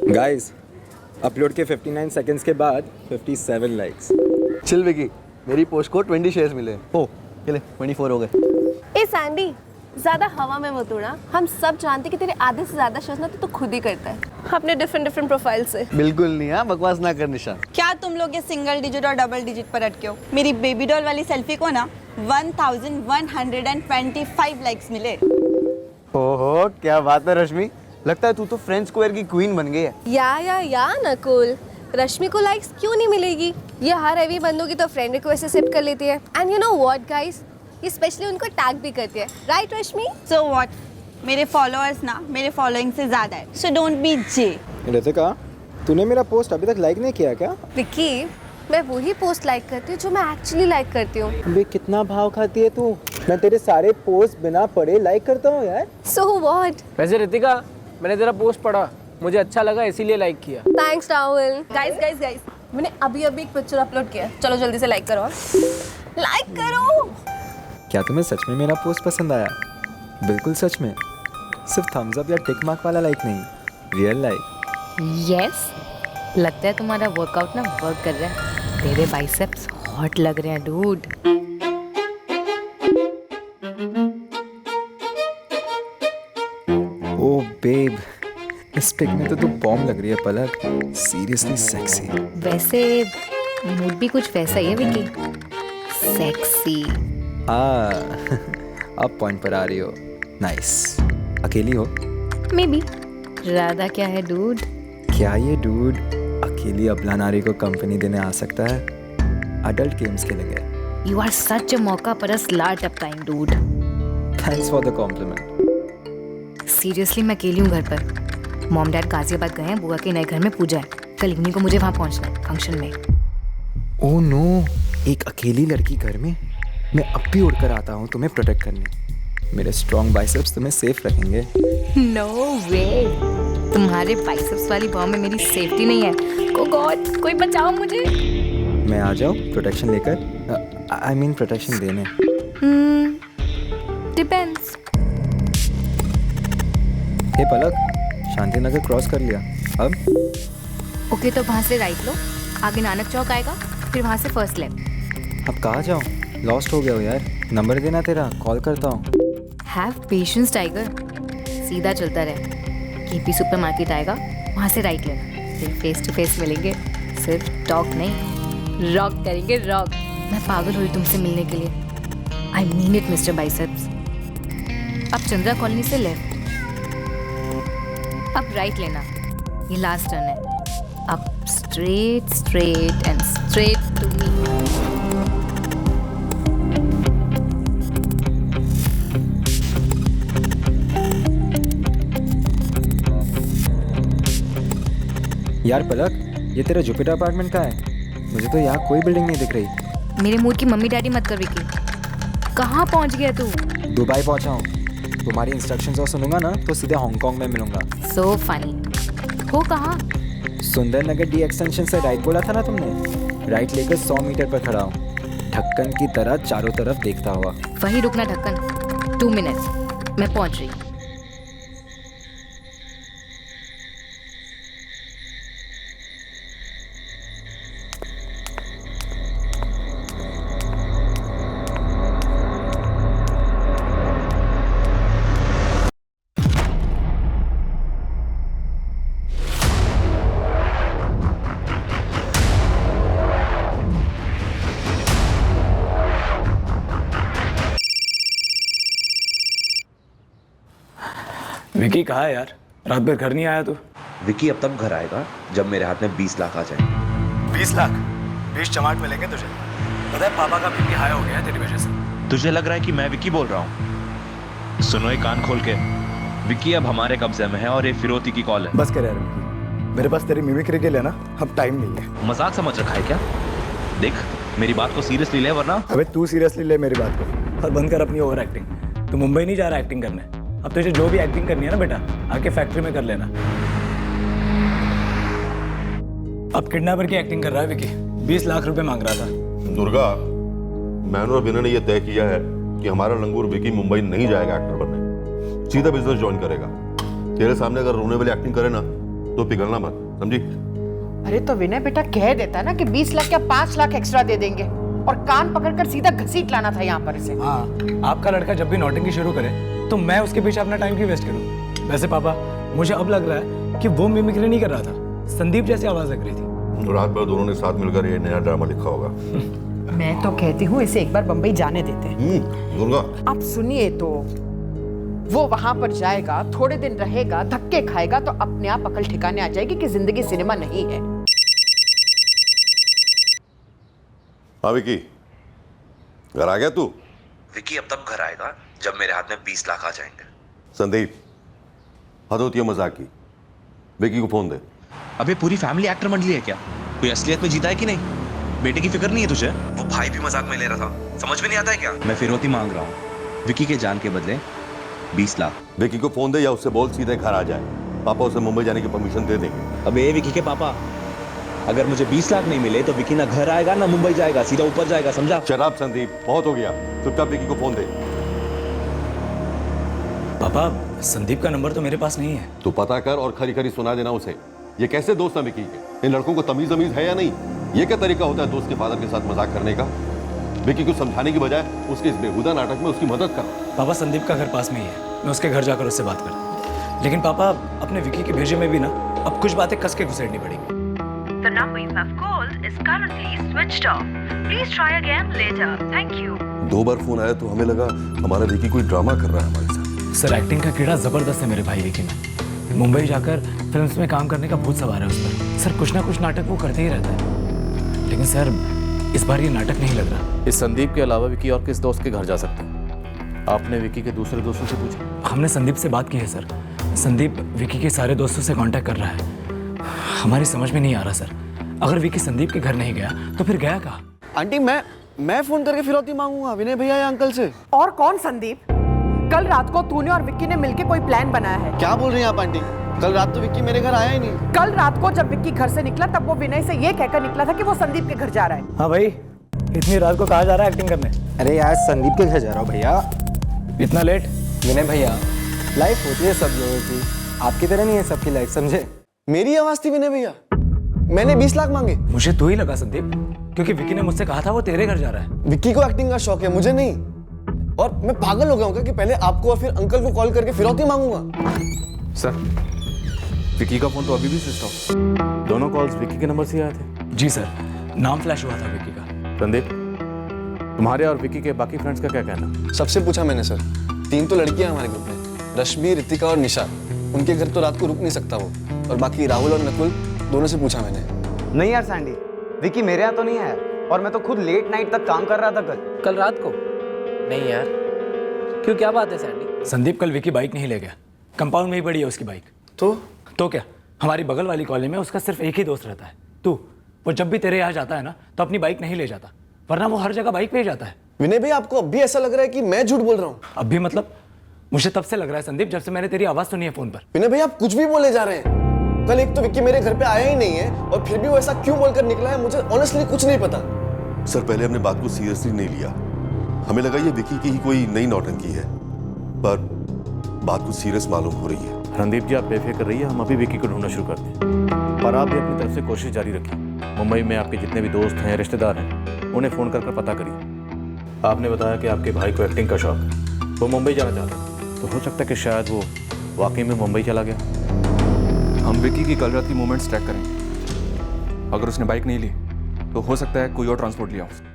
Guys, upload के 59 seconds के बाद 57 लाइक्स। चिल विकी, मेरी पोस्ट को 20 शेयर्स मिले। ओ चले 24 हो गए। ए सैंडी, ज्यादा हवा में मत उड़ा। हम सब जानते कि तेरे आधे से ज्यादा शेयर्स ना तो खुद ही करता है अपने डिफरेंट प्रोफाइल से। बिल्कुल नहीं, हाँ बकवास ना कर निशा। क्या तुम लोग ये सिंगल डिजिट और डबल डिजिट पर अटके हो? मेरी बेबी डॉल वाली सेल्फी को ना 1125 लाइक्स मिले। ओहो क्या बात है रश्मि, लगता है तू तो फ्रेंच स्क्वायर की क्वीन बन गई है। या नकुल, रश्मि को लाइक्स क्यों नहीं मिलेगी? ये हर हैवी बंदों की तो फ्रेंड रिक्वेस्ट एक्सेप्ट कर लेती है। And you know what guys, ये स्पेशली उनको टैग भी करती है, राइट रश्मि? सो व्हाट, मेरे फॉलोअर्स ना मेरे फॉलोइंग से ज्यादा है, so don't be J. Ritika, तूने मेरा पोस्ट अभी तक लाइक नहीं किया क्या? विक्की, मैं वही पोस्ट लाइक करती हूँ जो मैं एक्चुअली लाइक करती हूँ। अबे कितना भाव खाती है तू? मैं तेरे सारे पोस्ट बिना पढ़े लाइक करता हूँ यार। So what? वैसे रितिका, मैंने तेरा पोस्ट पढ़ा, मुझे अच्छा लगा इसीलिए लाइक किया। थैंक्स राहुल। गाइस, मैंने अभी एक पिक्चर अपलोड किया, चलो जल्दी से लाइक करो। लाइक करो। क्या तुम्हें सच में मेरा पोस्ट पसंद आया? बिल्कुल सच में, सिर्फ थम्स अप या टिक मार्क वाला लाइक नहीं, रियल लाइक। यस, लगता है तुम्हारा वर्कआउट ना वर्क कर रहा है। तेरे बाइसेप्स हॉट लग रहे हैं डूड। ओ बेब, इस पिक में तो तू बॉम्ब लग रही है पलक, सीरियसली सेक्सी। वैसे मूड भी कुछ वैसा ही है विकी, सेक्सी। अब पॉइंट पर आ रही हो। नाइस। अकेली हो? May be. राधा क्या है डूड? क्या ये डूड अकेली अबला नारी को कंपनी देने आ सकता है? अडल्ट गेम्स खेलेंगे। यू आर सच अ मौका परस लाट up time dude. Thanks for the compliment. Seriously मैं अकेली हूँ घर पर। मॉम डैड गाजियाबाद गए हैं, बुआ के नए घर में पूजा है। कल इवनिंग को मुझे वहाँ पहुँचना है फंक्शन में। ओह नो, एक अकेली लड़की घर में? मैं अब भी उड़कर आता हूँ तुम्हें प्रोटेक्ट करने। मेरे स्ट्रॉन्ग बाइसेप्स तुम्हें सेफ रखेंगे। नो वे, तुम्हारे बाइसेप्स वाली बॉम्ब में मेरी सेफ्टी नहीं है। ओह गॉड, कोई बचाओ मुझे। मैं आ जाऊँ प्रोटेक्शन लेकर? आई मीन प्रोटेक्शन देने। डिपेंड्स। हे पलक, शांति नगर क्रॉस कर लिया, अब? ओके तो वहाँ से राइट लो, आगे नानक चौक आएगा, फिर वहाँ से फर्स्ट लेफ्ट। अब कहाँ जाऊँ? लॉस्ट हो गया हो यार। नंबर देना तेरा, कॉल करता हूँ। हैव पेशेंस टाइगर, सीधा चलता रहे। केपी सुपर मार्केट आएगा, वहाँ से राइट लेना, फिर फेस टू फेस मिलेंगे। सिर्फ टॉक नहीं, रॉक करेंगे रॉक। मैं पागल हुई तुमसे मिलने के लिए। I mean it mister biceps. अब चंद्रा कॉलोनी से लेफ्ट, अब राइट लेना, ये लास्ट टर्न है। अब straight and straight to me. यार पलक, ये तेरा जुपिटर अपार्टमेंट कहाँ है? मुझे तो यहाँ कोई बिल्डिंग नहीं दिख रही। मेरे मूड की मम्मी डैडी मत कर विकी। कहाँ पहुँच गया तू? दुबई पहुँचा हूँ। तुम्हारी इंस्ट्रक्शंस और सुनूंगा ना तो सीधे हांगकांग में मिलूंगा। So funny. हो कहाँ? सुंदर नगर डी एक्सटेंशन से राइट बोला था ना तुमने? राइट लेकर 100 मीटर पर खड़ा हूँ, ढक्कन की तरह चारों तरफ देखता हुआ। वही रुकना ढक्कन, 2 मिनट्स, मैं पहुँच रही। विकी कहाँ है यार? रात भर घर नहीं आया तू? विकी अब तब घर आएगा जब मेरे हाथ में 20 लाख आ जाए। 20 लाख? 20 चमाट मिलेंगे तुझे। पता है पापा का बीपी हाई हो गया है तेरी वजह से। तुझे लग रहा है कि मैं विकी बोल रहा हूँ? सुनो ये कान खोल के, विकी अब हमारे कब्जे में है और ये फिरौती की कॉल है। बस कर यार विकी, मेरे पास तेरी मिमिक्री के लिए ना अब टाइम नहीं है। मजाक समझ रखा है क्या? देख मेरी बात को सीरियसली ले, वरना। अबे तू सीरियसली ले मेरी बात को और बंद कर अपनी ओवर एक्टिंग। तू मुंबई नहीं जा रहा एक्टिंग करने। अब तुझे जो भी एक्टिंग करनी है ना बेटा, आके फैक्ट्री में कर लेना। अब किडनैपर की एक्टिंग कर रहा है विकी। 20 लाख रुपए मांग रहा था। दुर्गा, मैंने और विनय ने यह तय किया है कि हमारा लंगूर विकी मुंबई नहीं जाएगा एक्टर बनने, सीधा बिजनेस ज्वाइन करेगा। तेरे सामने अगर रोने वाली एक्टिंग करे ना तो पिघलना मत, समझी? अरे तो विनय बेटा कह देता ना कि 20 लाख या 5 लाख एक्स्ट्रा दे देंगे और कान पकड़कर सीधा घसीट लाना था यहाँ पर इसे। हाँ, आपका लड़का जब भी नौटंकी शुरू करे तो मैं उसके पीछे अपना टाइम क्यों वेस्ट करूँ? वैसे पापा, मुझे अब लग रहा है कि वो मिमिक्री नहीं कर रहा था, संदीप जैसी आवाज लग रही थी। रात भर दोनों ने साथ मिलकर ये नया ड्रामा लिखा होगा। मैं तो कहती हूँ इसे एक बार बंबई जाने देते हैं। दुर्गा, आप सुनिए तो, वो वहां पर जाएगा, थोड़े दिन रहेगा, धक्के खाएगा तो अपने आप अकल ठिकाने आ जाएगी कि जिंदगी सिनेमा नहीं है। हाँ विकी, घर आ गया तू? विकी अब तब घर आएगा जब मेरे हाथ में 20 लाख आ जाएंगे। संदीप, हद होती है मजाक की। विकी को फोन दे। अबे पूरी फैमिली एक्टर मंडली है क्या? कोई असलियत में जीता है कि नहीं? बेटे की फिक्र नहीं है तुझे? वो भाई भी मजाक में ले रहा था, समझ में नहीं आता है क्या? मैं फिरौती मांग रहा हूँ विकी के जान के बदले 20 लाख। विकी को फोन दे या उससे बोल सीधे घर आ जाए। पापा उसे मुंबई जाने की परमिशन दे देंगे। अबे विकी के पापा, अगर मुझे 20 लाख नहीं मिले तो विकी ना घर आएगा ना मुंबई जाएगा, सीधा ऊपर जाएगा, समझा? शराब संदीप, बहुत हो गया। चुपचाप विकी को फोन दे। पापा, संदीप का नंबर तो मेरे पास नहीं है। तू पता कर और खरी खरी सुना देना उसे। ये कैसे दोस्त हैं विकी के? इन लड़कों को तमीज है या नहीं? ये क्या तरीका होता है दोस्त के फादर के साथ मजाक करने का? विकी को समझाने की बजाय उसके इस बेहुदा नाटक में उसकी मदद कर। पापा, संदीप का घर पास में ही है, मैं उसके घर जाकर उससे बात करता। लेकिन पापा, अपने विकी के भेजे में भी ना अब कुछ बातें कस के घुसेड़नी पड़ेगी। The number you have called is currently switched off. Please try again later. Thank you. 2 bar phone आया तो हमें लगा हमारा विकी कोई ड्रामा कर रहा है हमारे साथ। सर, एक्टिंग का कीड़ा जबरदस्त है मेरे भाई विकी में। मुंबई जाकर फिल्म्स में काम करने का भूत सवार है उस पर। सर, कुछ ना कुछ नाटक वो करते ही रहता है। लेकिन सर, इस बार ये नाटक नहीं लग रहा। इस संदीप के अलावा विकी और किस दोस्त के घर जा सकते हैं? आपने विकी के दूसरे दोस्तों से पूछा? हमने संदीप से बात की है सर। संदीप विकी के सारे दोस्तों से कांटेक्ट कर रहा है। हमारी समझ में नहीं आ रहा सर, अगर विकी संदीप के घर नहीं गया तो फिर गया कहाँ? आंटी, मैं फोन करके फिरौती मांगूंगा विनय भैया या अंकल से। और कौन संदीप? कल रात को तूने और विक्की ने मिलकर कोई प्लान बनाया है। क्या बोल रही हैं आप आंटी? कल रात तो विक्की मेरे घर आया ही नहीं। कल रात को जब विक्की घर से निकला तब वो विनय से ये कहकर निकला था कि वो संदीप के घर जा रहा है। हाँ भाई, इतनी रात को कहाँ जा रहा है एक्टिंग करने? अरे यार, संदीप के घर जा रहा हूँ भैया। इतना लेट? विनय भैया, लाइफ होती है सब लोगों की, आपकी तरह नहीं है सबकी लाइफ, समझे? मेरी आवाज थी विनय भैया, मैंने 20 लाख मांगे। मुझे तो ही लगा संदीप, क्योंकि विक्की ने मुझसे कहा था वो तेरे घर जा रहा है। विक्की को एक्टिंग का शौक है, मुझे नहीं। और मैं पागल हो गया हूँ कि पहले आपको और फिर अंकल को कॉल करके फिरौती मांगूंगा। सर, विकी का फोन तो अभी भी स्विच ऑफ। दोनों कॉल्स विकी के नंबर से आए थे? जी सर, नाम फ्लैश हुआ था विकी का। संदीप, तुम्हारे और विकी के बाकी फ्रेंड्स का क्या कहना? सबसे पूछा मैंने सर। 3 तो लड़कियां हमारे ग्रुप में, रश्मि, रितिका और निशा। उनके घर तो रात को रुक नहीं सकता वो। और बाकी राहुल और नकुल, दोनों से पूछा मैंने। नहीं यार सैंडी, विकी मेरे यहाँ तो नहीं आया और मैं तो खुद लेट नाइट तक काम कर रहा था कल रात को? नहीं यार, क्यों, क्या बात है सैंडी? संदीप, कल विकी बाइक नहीं ले गया, कंपाउंड में ही पड़ी है उसकी बाइक। तो क्या, हमारी बगल वाली कॉलोनी में उसका सिर्फ एक ही दोस्त रहता है, तू। वो जब भी तेरे यहाँ जाता है ना तो अपनी बाइक नहीं ले जाता, वरना वो हर जगह बाइक पे ही जाता है। विनय भाई, आपको अब भी ऐसा लग रहा है कि मैं झूठ बोल रहा हूँ? अब भी मतलब? मुझे तब से लग रहा है संदीप, जब से मैंने तेरी आवाज सुनी है फोन पर। विनय भाई, आप कुछ भी बोले जा रहे हैं। कल एक तो विक्की मेरे घर पे आया ही नहीं है और फिर भी वो ऐसा क्यों बोलकर निकला है, मुझे ऑनेस्टली कुछ नहीं पता। सर, पहले हमने बात को सीरियसली नहीं लिया। हमें लगा ये विकी की ही कोई नई नौटंकी है, पर बात कुछ सीरियस मालूम हो रही है। रणदीप जी, आप बेफिक्र रहिए, हम अभी विकी को ढूंढना शुरू करते हैं। पर आप भी अपनी तरफ से कोशिश जारी रखिए। मुंबई में आपके जितने भी दोस्त हैं, रिश्तेदार हैं, उन्हें फ़ोन कर पता करिए। आपने बताया कि आपके भाई को एक्टिंग का शौक है, वो मुंबई जाना चाहता है, तो हो सकता है कि शायद वो वाकई में मुंबई चला गया। हम विकी की कल रात की मूवमेंट्स ट्रैक करेंगे। अगर उसने बाइक नहीं ली तो हो सकता है कोई और ट्रांसपोर्ट लिया उसने।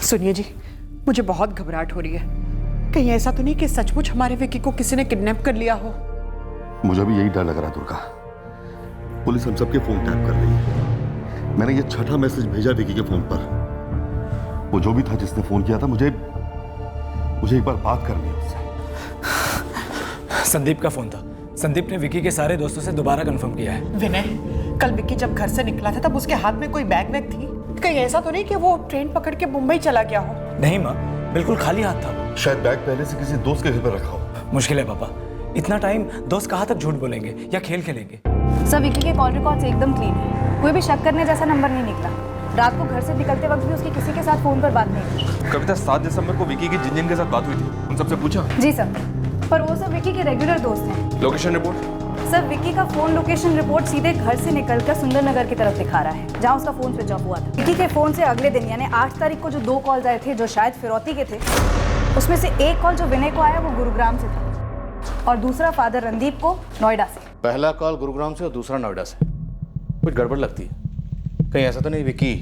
सुनिए जी, मुझे बहुत घबराहट हो रही है। कहीं ऐसा तो नहीं कि सचमुच हमारे विकी को किसी ने किडनैप कर लिया हो? मुझे भी यही डर लग रहा दुर्गा। पुलिस हम सबके फोन टैप कर रही है। मैंने ये 6ठा मैसेज भेजा विकी के फोन पर। वो जो भी था जिसने फोन किया था, मुझे एक बार बात करनी है उससे। संदीप का फोन था। संदीप ने विकी के सारे दोस्तों से दोबारा कंफर्म किया है। विनय, कल विकी जब घर से निकला था तब उसके हाथ में कोई बैग थी? कहीं ऐसा तो नहीं कि वो ट्रेन पकड़ के मुंबई चला गया हो? नहीं माँ, बिल्कुल खाली हाथ था। शायद बैग पहले से किसी दोस्त के घर पर रखा हो। मुश्किल है पापा, इतना टाइम दोस्त कहाँ तक झूठ बोलेंगे या खेल खेलेंगे। सर, विकी के कॉल रिकॉर्ड्स एकदम क्लीन है, कोई भी शक करने जैसा नंबर नहीं निकला। रात को घर से निकलते वक्त भी उसकी किसी के साथ फोन पर बात नहीं हुई। कविता, 7 दिसंबर को विकी की जिन जिन के साथ बात हुई थी उन सबसे पूछा? जी सर। पर वो सब विकी के रेगुलर दोस्त हैं। Location report? सर विकी का फोन लोकेशन रिपोर्ट सीधे घर से निकलकर सुंदरनगर की तरफ दिखा रहा है, जहां उसका फोन स्विच ऑफ हुआ था। विकी के फोन से अगले दिन यानी 8 तारीख को जो 2 कॉल्स आए थे जो शायद फिरौती के थे, उसमें से एक कॉल जो विनय को आया वो गुरुग्राम से था और दूसरा फादर रणदीप को नोएडा से। पहला कॉल गुरुग्राम से और दूसरा नोएडा से। कुछ गड़बड़ लगती है। कहीं ऐसा तो नहीं विकी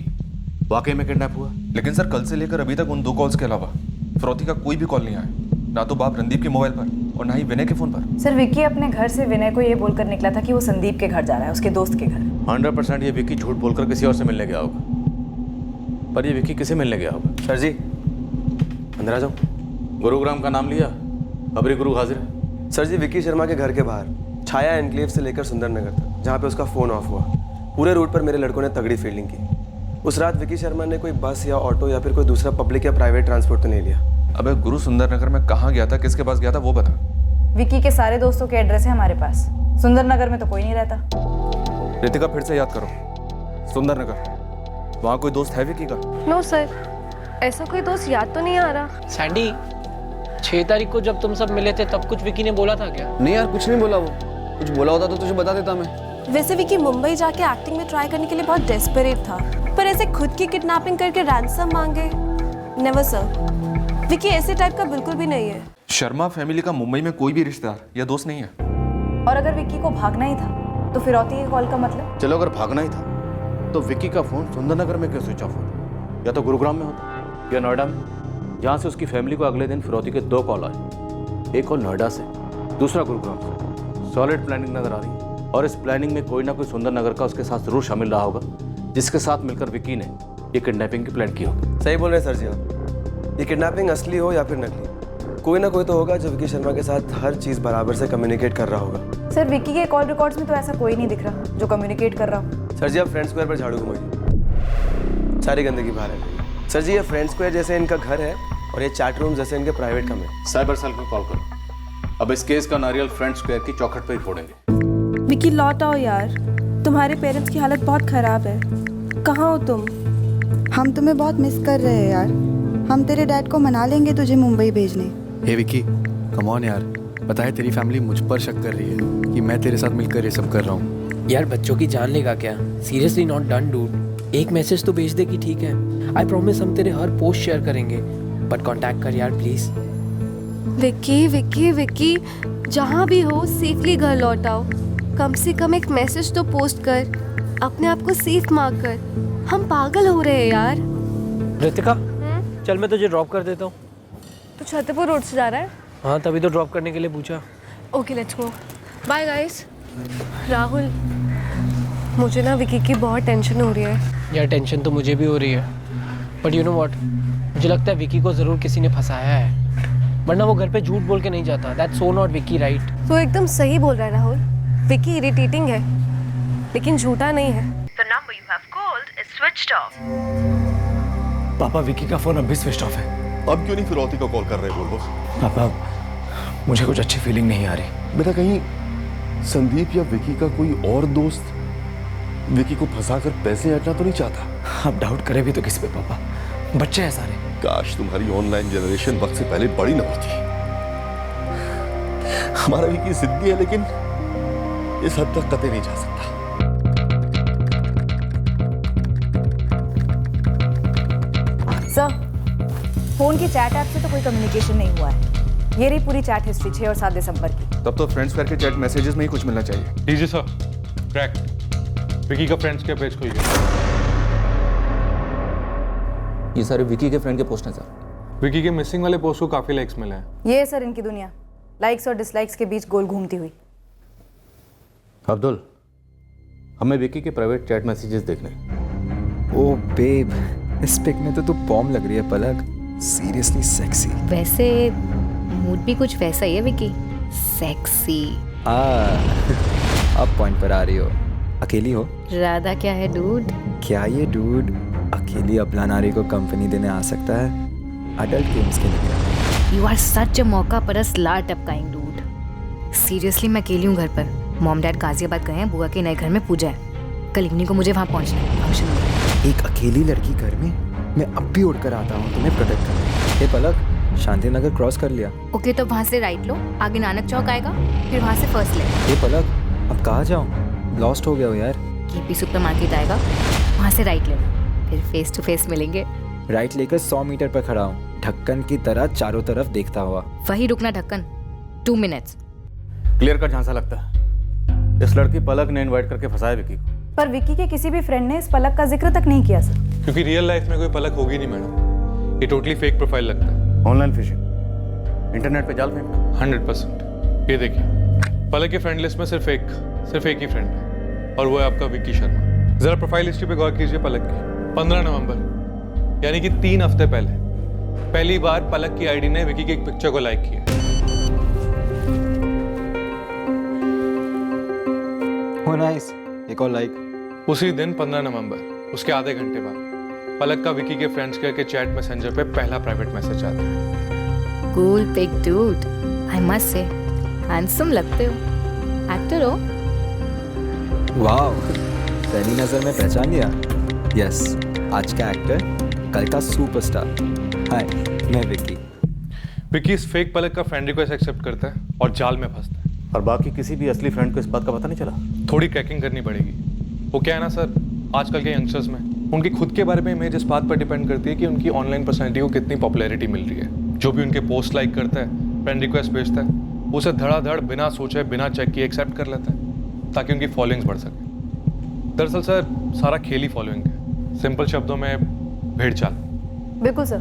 वाकई में किडनैप हुआ? लेकिन सर कल से लेकर अभी तक उन 2 कॉल्स के अलावा फिरौती का कोई भी कॉल नहीं आया, ना तो बाप रणदीप के मोबाइल पर और ना ही विनय के फोन पर। सर विकी अपने घर से विनय को ये बोलकर निकला था कि वो संदीप के घर जा रहा है, उसके दोस्त के घर। 100% ये विकी झूठ बोलकर किसी और से मिलने गया होगा। पर ये विकी किसे मिलने गया होगा? सर जी अंदर आ जाओ। गुरुग्राम का नाम लिया, खबरी गुरु हाजिर है। सर जी विकी शर्मा के घर के बाहर छाया एनक्लेव से लेकर सुंदरनगर तक, जहाँ पे उसका फ़ोन ऑफ हुआ, पूरे रूट पर मेरे लड़कों ने तगड़ी फील्डिंग की। उस रात विकी शर्मा ने कोई बस या ऑटो या फिर कोई दूसरा पब्लिक या प्राइवेट ट्रांसपोर्ट तो नहीं लिया। अबे गुरु सुंदरनगर में कहाँ गया था, किसके पास गया था वो बता। विकी के सारे दोस्तों के एड्रेस है हमारे पास। सुंदरनगर में तो कोई नहीं रहता। रितिका फिर से याद करो, सुंदरनगर, वहाँ कोई दोस्त है विकी का? नो सर, ऐसा कोई दोस्त याद तो नहीं आ रहा। सैंडी, 6 तारीख को जब तुम सब मिले थे तब कुछ विकी ने बोला था क्या? नहीं यार, कुछ नहीं बोला वो। कुछ बोला होता तो तुझे बता देता मैं। वैसे विकी मुंबई जाके एक्टिंग में ट्राई करने के लिए बहुत डेस्परेट था, पर ऐसे खुद की किडनैपिंग करके रैंसम मांगे, नेवर सर। विकी ऐसे टाइप का बिल्कुल भी नहीं है। शर्मा फैमिली का मुंबई में कोई भी रिश्तेदार या दोस्त नहीं है। और अगर विकी को भागना ही था तो फिरौती के कॉल का मतलब? चलो अगर भागना ही था तो विकी का फोन सुंदरनगर में क्यों स्विच ऑफ होता? या तो गुरुग्राम में होता या नोएडा में, जहाँ से उसकी फैमिली को अगले दिन फिरौती के 2 कॉल आए। एक कॉल नोएडा से, दूसरा गुरुग्राम से। सॉलिड प्लानिंग नजर आ रही है और इस प्लानिंग में कोई ना कोई सुंदरनगर का उसके साथ जरूर शामिल रहा होगा, जिसके साथ मिलकर विकी ने ये किडनैपिंग की प्लान की होगी। सही बोल रहे हैं सर जी आप। ये किडनैपिंग असली हो या फिर नकली, कोई ना कोई तो होगा जो विकी शर्मा के साथ हर चीज़ बराबर से कम्युनिकेट कर रहा होगा। सर विकी के कॉल रिकॉर्ड्स में तो ऐसा कोई नहीं दिख रहा जो कम्युनिकेट कर रहा हो। सर जी आप फ्रेंड स्क्वायर पर झाड़ू घुमाइए, सारी गंदगी बाहर है। सर जी ये फ्रेंड स्क्वायर जैसे इनका घर है और ये चैट रूम जैसे इनके प्राइवेट कमरे। साइबर सेल को कॉल करो। अब इस केस का नारियल फ्रेंड स्क्वायर की चौखट पर ही फोड़ेंगे। विकी लौट आओ यार, तुम्हारे पेरेंट्स की हालत बहुत खराब है। कहाँ हो तुम? हम तुम्हें बहुत मिस कर रहे हैं यार। हम तेरे डैड को मना लेंगे तुझे मुंबई भेजने। हे विकी, कम ऑन यार, पता है तेरी फैमिली मुझ पर शक कर रही है कि मैं तेरे साथ मिलकर ये सब कर रहा हूँ। यार बच्चों की जान लेगा क्या? Seriously not done dude. एक मैसेज तो भेज दे कि ठीक है, आई प्रॉमिस हम तेरे हर पोस्ट शेयर करेंगे, बट कांटेक्ट कर यार प्लीज। विकी विकी विकी, जहाँ भी हो सेफली घर लौट आओ। कम से कम एक मैसेज तो पोस्ट कर, अपने आप को सेफ मार्क कर। हम पागल हो रहे हैं यार। रितिका, चल मैं तुझे ड्रॉप कर देता हूँ। तो छतरपुर रोड से जा रहा है? हाँ तभी तो ड्रॉप करने के लिए पूछा। Okay let's go. Bye guys. Rahul, मुझे ना विकी की बहुत टेंशन हो रही है। यार टेंशन तो मुझे भी हो रही है, बट यू नो व्हाट, मुझे लगता है विकी को ज़रूर किसी ने फंसाया है, वरना वो घर पे झूठ बोल के नहीं जाता। That's so not Vicky, right? तो एकदम सही बोल रहा है राहुल। विकी इरिटेटिंग है लेकिन झूठा नहीं है। The number you have called is switched off. पापा विकी का फोन अब भी स्विच ऑफ है। अब क्यों नहीं फिरौती का कॉल कर रहे बोलो? पापा मुझे कुछ अच्छी फीलिंग नहीं आ रही। बेटा कहीं संदीप या विकी का कोई और दोस्त विकी को फंसाकर पैसे हटना तो नहीं चाहता? आप डाउट करें भी तो किस पे पापा, बच्चे हैं सारे। काश तुम्हारी ऑनलाइन जनरेशन वक्त से पहले बड़ी न होती। हमारा विकी जिद्दी है लेकिन इस हद तक कतई नहीं जा सकता। सर, फोन की चैट ऐप से तो कोई कम्युनिकेशन नहीं हुआ है। ये रही पूरी चैट हिस्ट्री 6 और 7 दिसंबर की। तब तो फ्रेंड्स के चैट मैसेजेस में ही कुछ मिलना चाहिए। लीजिए सर, क्रैक विकी का फ्रेंड्स के पेज खोलिए। ये सारे विकी के फ्रेंड के पोस्ट हैं सर। विकी के मिसिंग वाले पोस्ट को काफी लाइक्स मिले हैं। ये सर इनकी दुनिया, लाइक्स और डिसलाइक्स के बीच गोल घूमती हुई। अब्दुल, हमें विकी के प्राइवेट चैट मैसेजेस देखने। ओ बेब, इस पिक में तो तू बॉम्ब लग रही है पलक। Seriously sexy. वैसे मूड भी कुछ वैसा ही है विकी, सेक्सी। अब पॉइंट पर आ रही हो। अकेली हो? राधा क्या है डूड? क्या ये डूड अकेली अपना नारी को कंपनी देने आ सकता है? अडल्ट गेम्स खेलने। यू आर सच अ मौका परस लाट अप काइंड डूड। सीरियसली मैं अकेली हूँ घर पर। मॉम डैड गाजियाबाद गए हैं, बुआ के नए घर में पूजा है। कल इवनिंग को मुझे वहाँ पहुँचना है फंक्शन में। एक अकेली लड़की घर में? मैं अब भी उड़कर आता हूँ तुम्हें प्रोटेक्ट करने। हे पलक, शांति नगर क्रॉस कर लिया। ओके, तो वहाँ से राइट लो, आगे नानक चौक आएगा, फिर वहाँ से फर्स्ट ले। ये पलक, अब कहाँ जाऊँ? लॉस्ट हो गया हो यार। केपी सुपरमार्केट आएगा, वहाँ से राइट ले, फिर फेस टू फेस मिलेंगे। राइट लेकर 100 मीटर पर खड़ा हूँ, ढक्कन की तरह चारों तरफ देखता हुआ। वही रुकना ढक्कन, 2 मिनट्स। क्लियर कट झांसा लगता है इस लड़की पलक ने इनवाइट करके फंसाया विकी को। पर विक्की के किसी भी फ्रेंड ने इस पलक का जिक्र तक नहीं किया सर। क्योंकि रियल लाइफ में कोई पलक होगी नहीं मैडम, ये टोटली फेक प्रोफाइल लगता है। ऑनलाइन फिशिंग, इंटरनेट पे जाल फेंक। 100%। ये देखिए, पलक के फ्रेंड लिस्ट में सिर्फ एक ही फ्रेंड है, और वो है आपका विक्की शर्मा। जरा प्रोफाइल हिस्ट्री पे गौर कीजिए पलक की। 15 नवंबर यानी कि 3 हफ्ते पहली बार पलक की आईडी ने विकी की एक पिक्चर को लाइक किया। हो नाइस, एक और लाइक। उसी दिन 15 नवंबर, उसके आधे घंटे बाद पलक का विकी के फ्रेंड्स के चैट मैसेंजर पे पहला प्राइवेट मैसेज आता है। Cool pic dude, I must say, handsome लगते हो, एक्टर हो। वाओ, पहली नजर में पहचान लिया। यस, आज का एक्टर, कल का सुपरस्टार। हाय, मैं विकी। विकी इस फेक पलक का फ्रेंड रिक्वेस्ट एक्सेप्ट करता है और जाल में फंसता है। और बाकी किसी भी असली फ्रेंड को इस बात का पता नहीं चला? थोड़ी ट्रैकिंग करनी पड़ेगी। वो क्या है ना सर, आजकल के यंगस्टर्स में उनकी खुद के बारे में इमेज इस बात पर डिपेंड करती है कि उनकी ऑनलाइन पर्सनैलिटी को कितनी पॉपुलैरिटी मिल रही है। जो भी उनके पोस्ट लाइक करता है, फ्रेंड रिक्वेस्ट भेजता है, उसे धड़ाधड़ बिना सोचे बिना चेक किए एक्सेप्ट कर लेता है ताकि उनकी फॉलोइंग्स बढ़ सके। दरअसल सर, सारा खेल ही फॉलोइंग है। सिंपल शब्दों में भेड़ चाल। बिल्कुल सर,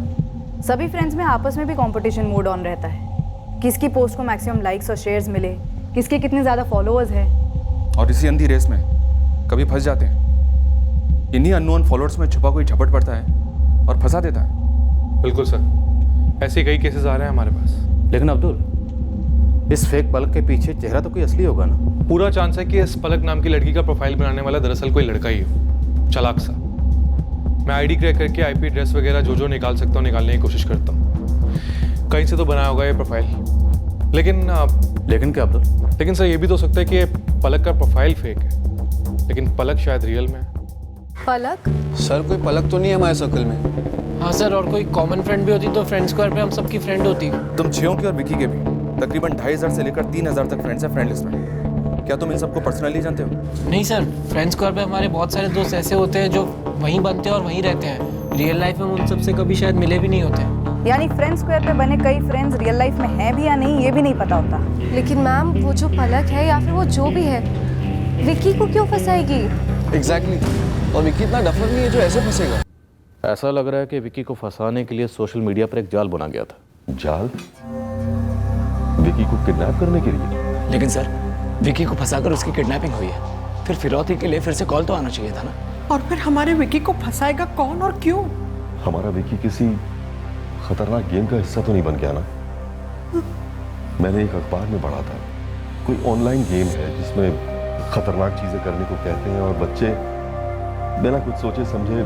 सभी फ्रेंड्स में आपस में भी कंपटीशन मोड ऑन रहता है। किसकी पोस्ट को मैक्सिमम लाइक्स और शेयर्स मिले, किसके कितने ज़्यादा फॉलोअर्स हैं। और इसी अंधी रेस में कभी फंस जाते हैं। इन्हीं अननोन फॉलोअर्स में छुपा कोई झपट पड़ता है और फंसा देता है। बिल्कुल सर, ऐसे कई केसेस आ रहे हैं हमारे पास। लेकिन अब्दुल, इस फेक पलक के पीछे चेहरा तो कोई असली होगा ना? पूरा चांस है कि इस पलक नाम की लड़की का प्रोफाइल बनाने वाला दरअसल कोई लड़का ही हो, चालाक सा। मैं आईडी क्रैक करके आईपी एड्रेस वगैरह जो निकाल सकता हूँ निकालने की कोशिश करता हूँ। कहीं से तो बनाया होगा ये प्रोफाइल। लेकिन क्या अब्दुल? लेकिन सर, ये भी तो सकता है कि ये पलक का प्रोफाइल फेक है, लेकिन पलक शायद रियल में है। पलक? सर, कोई पलक तो नहीं है हमारे सर्कल में। हाँ सर, और कोई कॉमन फ्रेंड भी होती तो फ्रेंड स्क्वायर पे हम सबकी फ्रेंड होती। तुम 6 के और विकी के भी तकरीबन 2500 से लेकर 3000 तक फ्रेंड्स हैं फ्रेंड लिस्ट में। क्या तुम इन सबको पर्सनली जानते हो? नहीं सर, फ्रेंड स्क्वायर पे हमारे बहुत सारे दोस्त ऐसे होते हैं जो वहीं बनते हैं और वहीं रहते हैं। रियल लाइफ में उन सबसे कभी शायद मिले भी नहीं होते। यानी फ्रेंड स्क्वायर पे बने कई फ्रेंड्स रियल लाइफ में हैं भी या नहीं, ये भी नहीं पता होता। लेकिन मैम, वो जो पलक है या फिर वो जो भी है, विकी को क्यों फंसाएगी? एग्जैक्टली। और विकी इतना डफर नहीं है जो ऐसे फंसेगा। ऐसा लग रहा है कि विकी को फंसाने के लिए सोशल मीडिया पर एक जाल बना गया था। जाल? विकी को किडनैप करने के लिए? लेकिन सर, विकी को फंसाकर उसकी किडनैपिंग हुई है, फिर फिरौती के लिए फिर से कॉल तो आना चाहिए था ना। और फिर हमारे विकी को फंसाएगा कौन और क्यों? हमारा विकी किसी खतरनाक गेम का हिस्सा तो नहीं बन गया ना? मैंने एक अखबार में पढ़ा था, कोई ऑनलाइन गेम है जिसमें खतरनाक चीजें करने को कहते हैं और बच्चे बिना कुछ सोचे समझे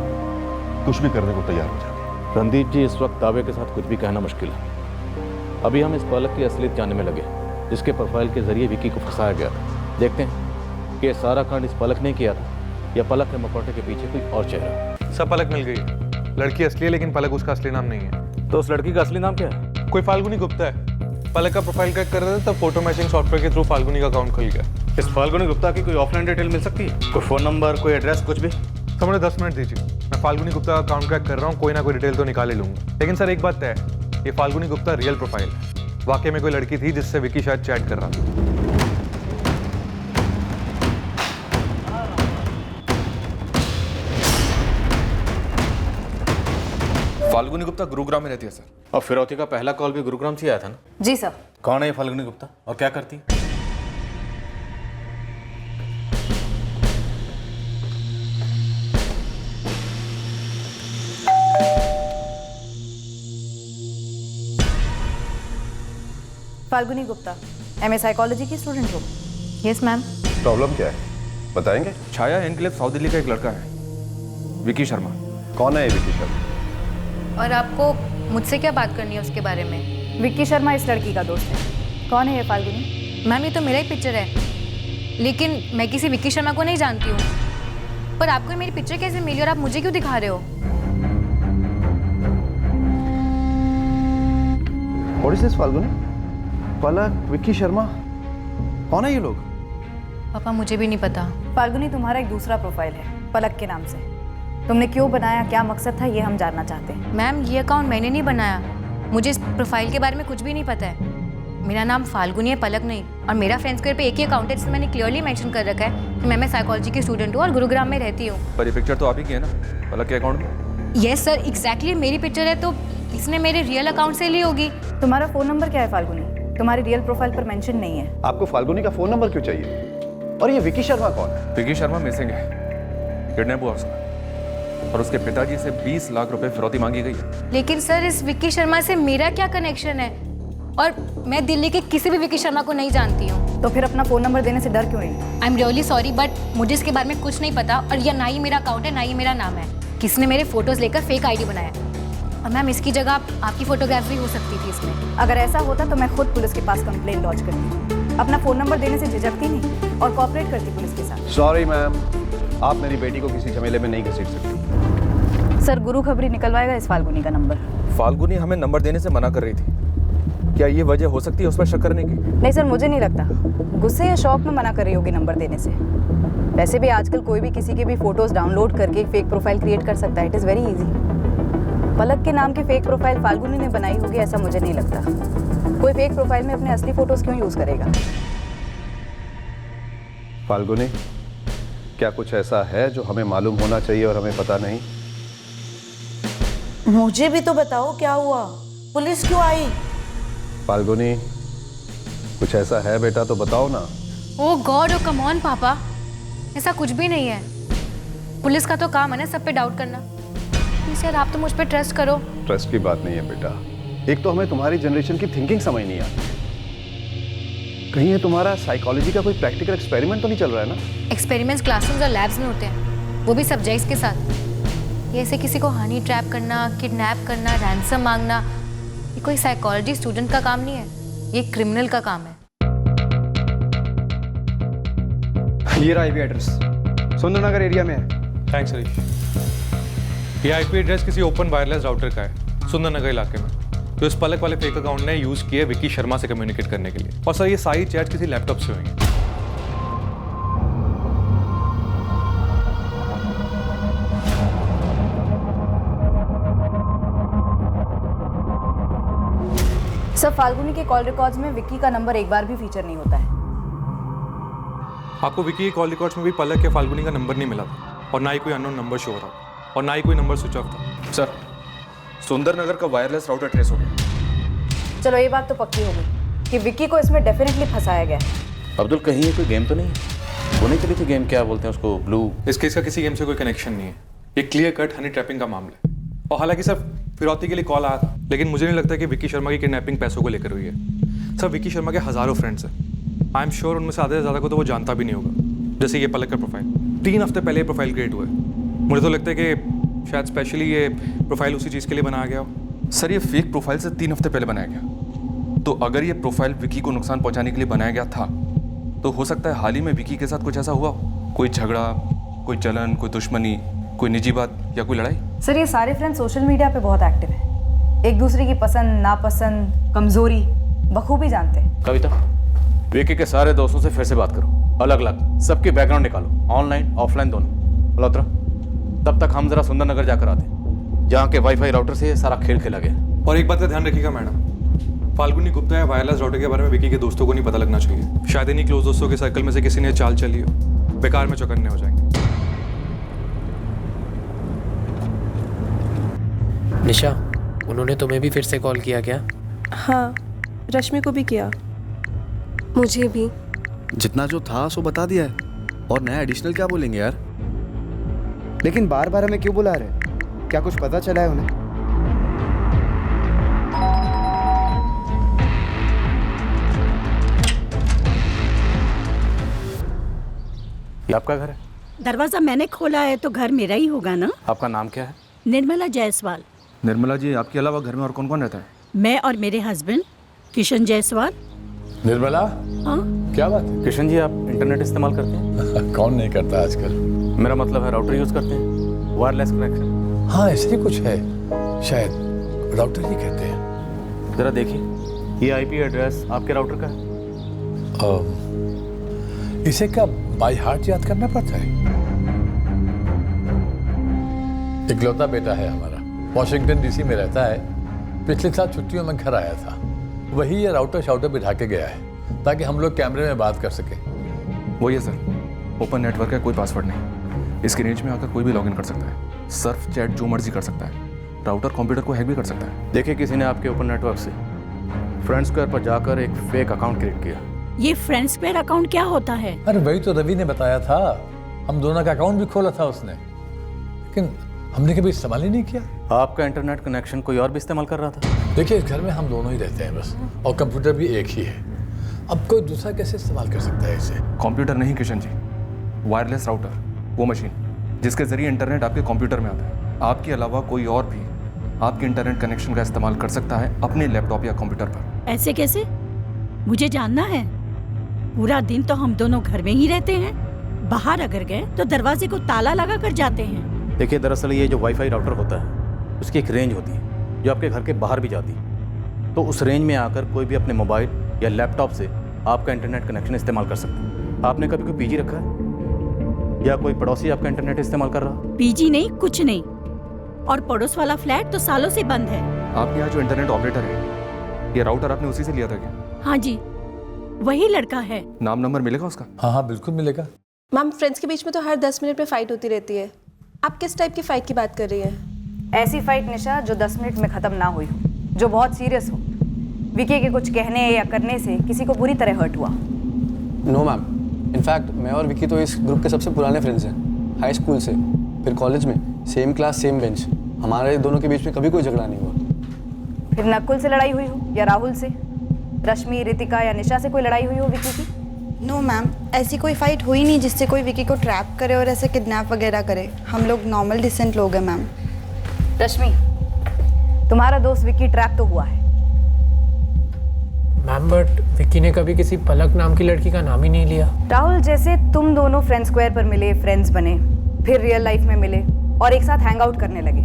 कुछ भी करने को तैयार हो जाते हैं। रणदीप जी, इस वक्त दावे के साथ कुछ भी कहना मुश्किल है। अभी हम इस पलक की असलियत जानने में लगे, जिसके प्रोफाइल के जरिए विकी को फंसाया गया था। देखते हैं कि सारा कांड इस पलक ने किया था या पलक के मकोटे के पीछे कोई और चेहरा। सब पलक मिल गई है। लड़की असली है, लेकिन पलक उसका असली नाम नहीं है। तो उस लड़की का असली नाम क्या है? कोई फाल्गुनी गुप्ता है। पलक का प्रोफाइल क्रैक कर रहे थे तब फोटो मैचिंग सॉफ्टवेयर के थ्रू फाल्गुनी का अकाउंट खुल गया। इस फाल्गुनी गुप्ता की कोई ऑफलाइन डिटेल मिल सकती है? कोई फोन नंबर, कोई एड्रेस, कुछ भी? सर, मुझे 10 मिनट दीजिए, मैं फाल्गुनी गुप्ता का अकाउंट क्रैक कर रहा हूँ, कोई ना कोई डिटेल तो निकाल ही लूंगा। लेकिन सर, एक बात तय है, ये फाल्गुनी गुप्ता रियल प्रोफाइल है। वाकई में कोई लड़की थी जिससे विकी शायद चैट कर रहा था। फाल्गुनी गुप्ता गुरुग्राम में रहती है सर। और फिरौती का पहला कॉल भी गुरुग्राम से आया था ना? जी सर। कौन है ये फाल्गुनी गुप्ता और क्या करती है? फाल्गुनी गुप्ता, एमए साइकोलॉजी की स्टूडेंट हो? Yes ma'am. प्रॉब्लम क्या है बताएंगे? छाया एनक्लेव साउथ दिल्ली का एक लड़का है, विकी शर्मा। कौन है ये विकी शर्मा? और आपको मुझसे क्या बात करनी है उसके बारे में? विक्की शर्मा इस लड़की का दोस्त है। कौन है ये फाल्गुनी? मैम, ये तो मेरा ही पिक्चर है, लेकिन मैं किसी विक्की शर्मा को नहीं जानती हूँ। पर आपको मेरी पिक्चर कैसे मिली और आप मुझे क्यों दिखा रहे हो? What is this, Falguni? पलक, विक्की शर्मा, कौन है ये लोग? पापा मुझे भी नहीं पता। फाल्गुनी, तुम्हारा एक दूसरा प्रोफाइल है पलक के नाम से। तुमने क्यों बनाया, क्या मकसद था, ये हम जानना चाहते हैं। मैम ये अकाउंट मैंने नहीं बनाया, मुझे इस प्रोफाइल के बारे में कुछ भी नहीं पता है। मेरा नाम फाल्गुनी है, पलक नहीं। और मेरा फ्रेंड स्क्वायर पे एक ही अकाउंट है जिसमें मैंने क्लियरली मेंशन कर रखा है कि मैं साइकोलॉजी की स्टूडेंट हूँ और गुरुग्राम में रहती हूँ। पर ये पिक्चर तो आप ही की है ना पलक के अकाउंट में? यस सर, एग्जैक्टली मेरी पिक्चर है, तो इसने मेरे रियल अकाउंट से ली होगी। तुम्हारा फ़ोन नंबर क्या है फाल्गुनी? तुम्हारी रियल प्रोफाइल पर मेंशन नहीं है। आपको फाल्गुनी का फोन नंबर क्यों चाहिए? और ये विक्की शर्मा कौन है? विक्की शर्मा मिसिंग है, किडनैप हुआ उसका और उसके पिताजी से 20 लाख रुपए फिरौती मांगी गई है। लेकिन सर इस विक्की शर्मा से मेरा क्या कनेक्शन है? और मैं दिल्ली के किसी भी विक्की शर्मा को नहीं जानती हूँ। तो फिर अपना फ़ोन नंबर देने से डर क्यों रही? I am really sorry but मुझे इसके बारे में कुछ नहीं पता और यह ना ही मेरा अकाउंट है ना ही मेरा नाम है। किसने मेरे फोटोज लेकर फेक आईडी बनाया और मैम इसकी जगह आपकी फोटोग्राफ भी हो सकती थी इसमें। अगर ऐसा होता तो मैं खुद पुलिस के पास कंप्लेंट लॉन्च करती। अपना फ़ोन नंबर देने से झिझकती नहीं और कोऑपरेट करती पुलिस के साथ। सॉरी मैम, आप मेरी बेटी को किसी झमेले में नहीं घसीट सकती। सर गुरु खबरी निकलवाएगा इस फाल्गुनी का नंबर। फाल्गुनी हमें नंबर देने से मना कर रही थी, क्या ये वजह हो सकती है उस पर शक करने की? नहीं सर, मुझे नहीं लगता। गुस्से या शौक में मना कर रही होगी नंबर देने से। वैसे भी आजकल कोई भी किसी के भी फोटोज डाउनलोड करके एक फेक प्रोफाइल क्रिएट कर सकता है। It is very easy. Palak के नाम की फेक प्रोफाइल फाल्गुनी ने बनाई होगी ऐसा मुझे नहीं लगता। कोई फेक प्रोफाइल में अपने असली फोटोज क्यों यूज़ करेगा? फाल्गुनी, क्या कुछ ऐसा है जो हमें मालूम होना चाहिए और हमें पता नहीं? मुझे भी तो बताओ क्या हुआ, पुलिस क्यों आई? फाल्गुनी, कुछ ऐसा है बेटा तो बताओ ना। ओह गॉड, ओ कम ऑन पापा, ऐसा कुछ भी नहीं है। पुलिस का तो काम है ना सब पे डाउट करना। प्लीज यार आप तो मुझ पे ट्रस्ट करो। ट्रस्ट की बात नहीं है बेटा, एक तो हमें तुम्हारी जनरेशन की थिंकिंग समझ नहीं आती। कहीं ये तुम्हारा साइकोलॉजी का कोई प्रैक्टिकल एक्सपेरिमेंट तो नहीं चल रहा है ना? एक्सपेरिमेंट्स क्लासरूम्स और लैब्स में होते हैं, वो भी सब्जेक्ट्स के साथ। ये ऐसे किसी को हनी ट्रैप करना, किडनैप करना, रैंसम मांगना, ये कोई साइकोलॉजी स्टूडेंट का काम नहीं है, ये क्रिमिनल का काम है। ये रहा आईपी एड्रेस, सुंदरनगर एरिया में है। थैंक्स हरीश। ये आईपी एड्रेस किसी ओपन वायरलेस राउटर का है सुंदरनगर इलाके में, जो इस पलक वाले फेक अकाउंट ने यूज किए विक्की शर्मा से कम्युनिकेट करने के लिए। और सर ये सारी चैट किसी लैपटॉप से हुई है। सर फाल्गुनी के कॉल रिकॉर्ड्स में विक्की का नंबर एक बार भी फीचर नहीं होता है। आपको विक्की के कॉल रिकॉर्ड्स में भी पलक या फाल्गुनी का नंबर नहीं मिला था और ना ही कोई अननोन नंबर शो हो रहा था और ना ही कोई नंबर स्विच ऑफ था। सर सुंदरनगर का वायरलेस राउटर ट्रेस हो गया। चलो ये बात तो पक्की हो गई कि विक्की को इसमें डेफिनेटली फंसाया गया है। अब्दुल कहीं ये कोई गेम तो नहीं है? वो नहीं चली थी गेम, क्या बोलते हैं उसको, ब्लू? इस केस का किसी गेम से कोई कनेक्शन नहीं है, ये क्लियर कट हनी ट्रैपिंग का मामला है। और हालांकि सर फिरौती के लिए कॉल आया था, लेकिन मुझे नहीं लगता कि विक्की शर्मा की किडनैपिंग पैसों को लेकर हुई है। सर विक्की शर्मा के हज़ारों फ्रेंड्स हैं, आई एम श्योर उनमें से आधे से ज़्यादा को तो वो जानता भी नहीं होगा। जैसे ये पलक का प्रोफाइल 3 हफ्ते पहले प्रोफाइल क्रिएट हुआ है। मुझे तो लगता है कि शायद स्पेशली ये प्रोफाइल उसी चीज़ के लिए बनाया गया हो। सर ये फेक प्रोफाइल से 3 हफ्ते पहले बनाया गया, तो अगर ये प्रोफाइल विक्की को नुकसान पहुंचाने के लिए बनाया गया था तो हो सकता है हाल ही में विक्की के साथ कुछ ऐसा हुआ हो, कोई झगड़ा, कोई जलन, कोई दुश्मनी, कोई निजी बात या कोई लड़ाई। सर ये सारे फ्रेंड्स सोशल मीडिया पे बहुत एक्टिव हैं, एक दूसरे की पसंद नापसंद कमजोरी बखूबी जानते हैं। कविता, विक्की के सारे दोस्तों से फिर से बात करो, अलग अलग सबकी बैकग्राउंड निकालो, ऑनलाइन ऑफलाइन दोनों। मल्होत्रा, तब तक हम जरा सुंदरनगर जाकर आते हैं, जहाँ के वाईफाई राउटर से सारा खेल खेला गया। और एक बात का ध्यान रखिएगा मैडम, फाल्गुनी गुप्ता या वायरलेस राउटर के बारे में विक्की के दोस्तों को नहीं पता लगना चाहिए। शायद इन्हीं क्लोज दोस्तों के सर्कल में से किसी ने चाल चली हो, बेकार में चौकन्ने हो जाएंगे। निशा, उन्होंने तुम्हें भी फिर से कॉल किया क्या? हाँ, रश्मि को भी किया। मुझे भी। जितना जो था सो बता दिया है, और नया एडिशनल क्या बोलेंगे यार? लेकिन बार बार हमें क्यों बुला रहे? क्या कुछ पता चला है उन्हें? ये आपका घर है? दरवाजा मैंने खोला है तो घर मेरा ही होगा ना। आपका नाम क्या है? निर्मला जायसवाल। निर्मला जी, आपके अलावा घर में और कौन कौन रहता है? मैं और मेरे हस्बैंड किशन जायसवाल। निर्मला, हाँ? क्या बात है? किशन जी, आप इंटरनेट इस्तेमाल करते हैं? कौन नहीं करता आजकल। मेरा मतलब है राउटर यूज करते हैं, वायरलेस कनेक्शन। हाँ ऐसे ही कुछ है, शायद राउटर ही कहते हैं। जरा देखिए। ये आईपी एड्रेस आपके राउटर का है? इसे क्या बाय हार्ट याद करना पड़ता है? इकलौता बेटा है हमारा, वॉशिंगटन डीसी में रहता है। पिछले साल छुट्टियों में घर आया था, वही ये राउटर शाउटर बिठा के गया है ताकि हम लोग कैमरे में बात कर सके। वो ये सर, ओपन नेटवर्क है, कोई पासवर्ड नहीं। इसकी रेंज में आकर कोई भी लॉगिन कर सकता है, सर्फ चैट जो मर्जी कर सकता है, राउटर कंप्यूटर को हैक भी कर सकता है। देखिए, किसी ने आपके ओपन नेटवर्क से फ्रेंड स्क्वायर पर जाकर एक फेक अकाउंट क्रिएट किया। ये फ्रेंड स्क्वायर अकाउंट क्या होता है? अरे वही तो रवि ने बताया था, हम दोनों का अकाउंट भी खोला था उसने, लेकिन हमने कभी इस्तेमाल ही नहीं किया। आपका इंटरनेट कनेक्शन कोई और भी इस्तेमाल कर रहा था? देखिए, इस घर में हम दोनों ही रहते हैं बस, और कंप्यूटर भी एक ही है। अब कोई दूसरा कैसे इस्तेमाल कर सकता है इसे? कंप्यूटर नहीं किशन जी, वायरलेस राउटर, वो मशीन जिसके जरिए इंटरनेट आपके कंप्यूटर में आता है। आपके अलावा कोई और भी आपके इंटरनेट कनेक्शन का इस्तेमाल कर सकता है अपने लैपटॉप या कंप्यूटर पर। ऐसे कैसे? मुझे जानना है। पूरा दिन तो हम दोनों घर में ही रहते हैं, बाहर अगर गए तो दरवाजे को ताला लगा कर जाते हैं। देखिए, दरअसल ये जो वाईफाई राउटर होता है उसकी एक रेंज होती है जो आपके घर के बाहर भी जाती है। तो उस रेंज में आकर कोई भी अपने मोबाइल या लैपटॉप से आपका इंटरनेट कनेक्शन इस्तेमाल कर सकता है। आपने कभी कोई पीजी रखा है या कोई पड़ोसी आपका इंटरनेट इस्तेमाल कर रहा? पीजी नहीं, कुछ नहीं। और पड़ोस वाला फ्लैट तो सालों से बंद है। आपके यहाँ जो इंटरनेट ऑपरेटर है, ये राउटर आपने उसी से लिया था क्या? हाँ जी, वही लड़का है। नाम नंबर मिलेगा उसका? हाँ हाँ बिल्कुल मिलेगा। मैम, फ्रेंड्स के बीच में तो हर 10 मिनट में फाइट होती रहती है। आप किस टाइप की फाइट की बात कर रही हैं? ऐसी फाइट निशा जो 10 मिनट में ख़त्म ना हुई हो, जो बहुत सीरियस हो। विकी के कुछ कहने या करने से किसी को बुरी तरह हर्ट हुआ। नो मैम, इनफैक्ट मैं और विकी तो इस ग्रुप के सबसे पुराने फ्रेंड्स हैं, हाई स्कूल से, फिर कॉलेज में, सेम क्लास सेम बेंच। हमारे दोनों के बीच में कभी कोई झगड़ा नहीं हुआ। फिर नकुल से लड़ाई हुई हो या राहुल से, रश्मि, रितिका या निशा से कोई लड़ाई हुई हो विकी की? नो मैम, ऐसी कोई फाइट हुई नहीं जिससे कोई विकी को ट्रैप करे और ऐसे किडनैप वगैरह करे। हम लोग नॉर्मल डिसेंट लोग हैं मैम। रश्मि, तुम्हारा दोस्त विकी ट्रैप तो हुआ है। मैम, बट विकी ने कभी किसी पलक नाम की लड़की का नाम ही नहीं लिया। राहुल, जैसे तुम दोनों फ्रेंड स्क्वायर पर मिले, फ्रेंड्स बने, फिर रियल लाइफ में मिले और एक साथ हैंग आउट करने लगे।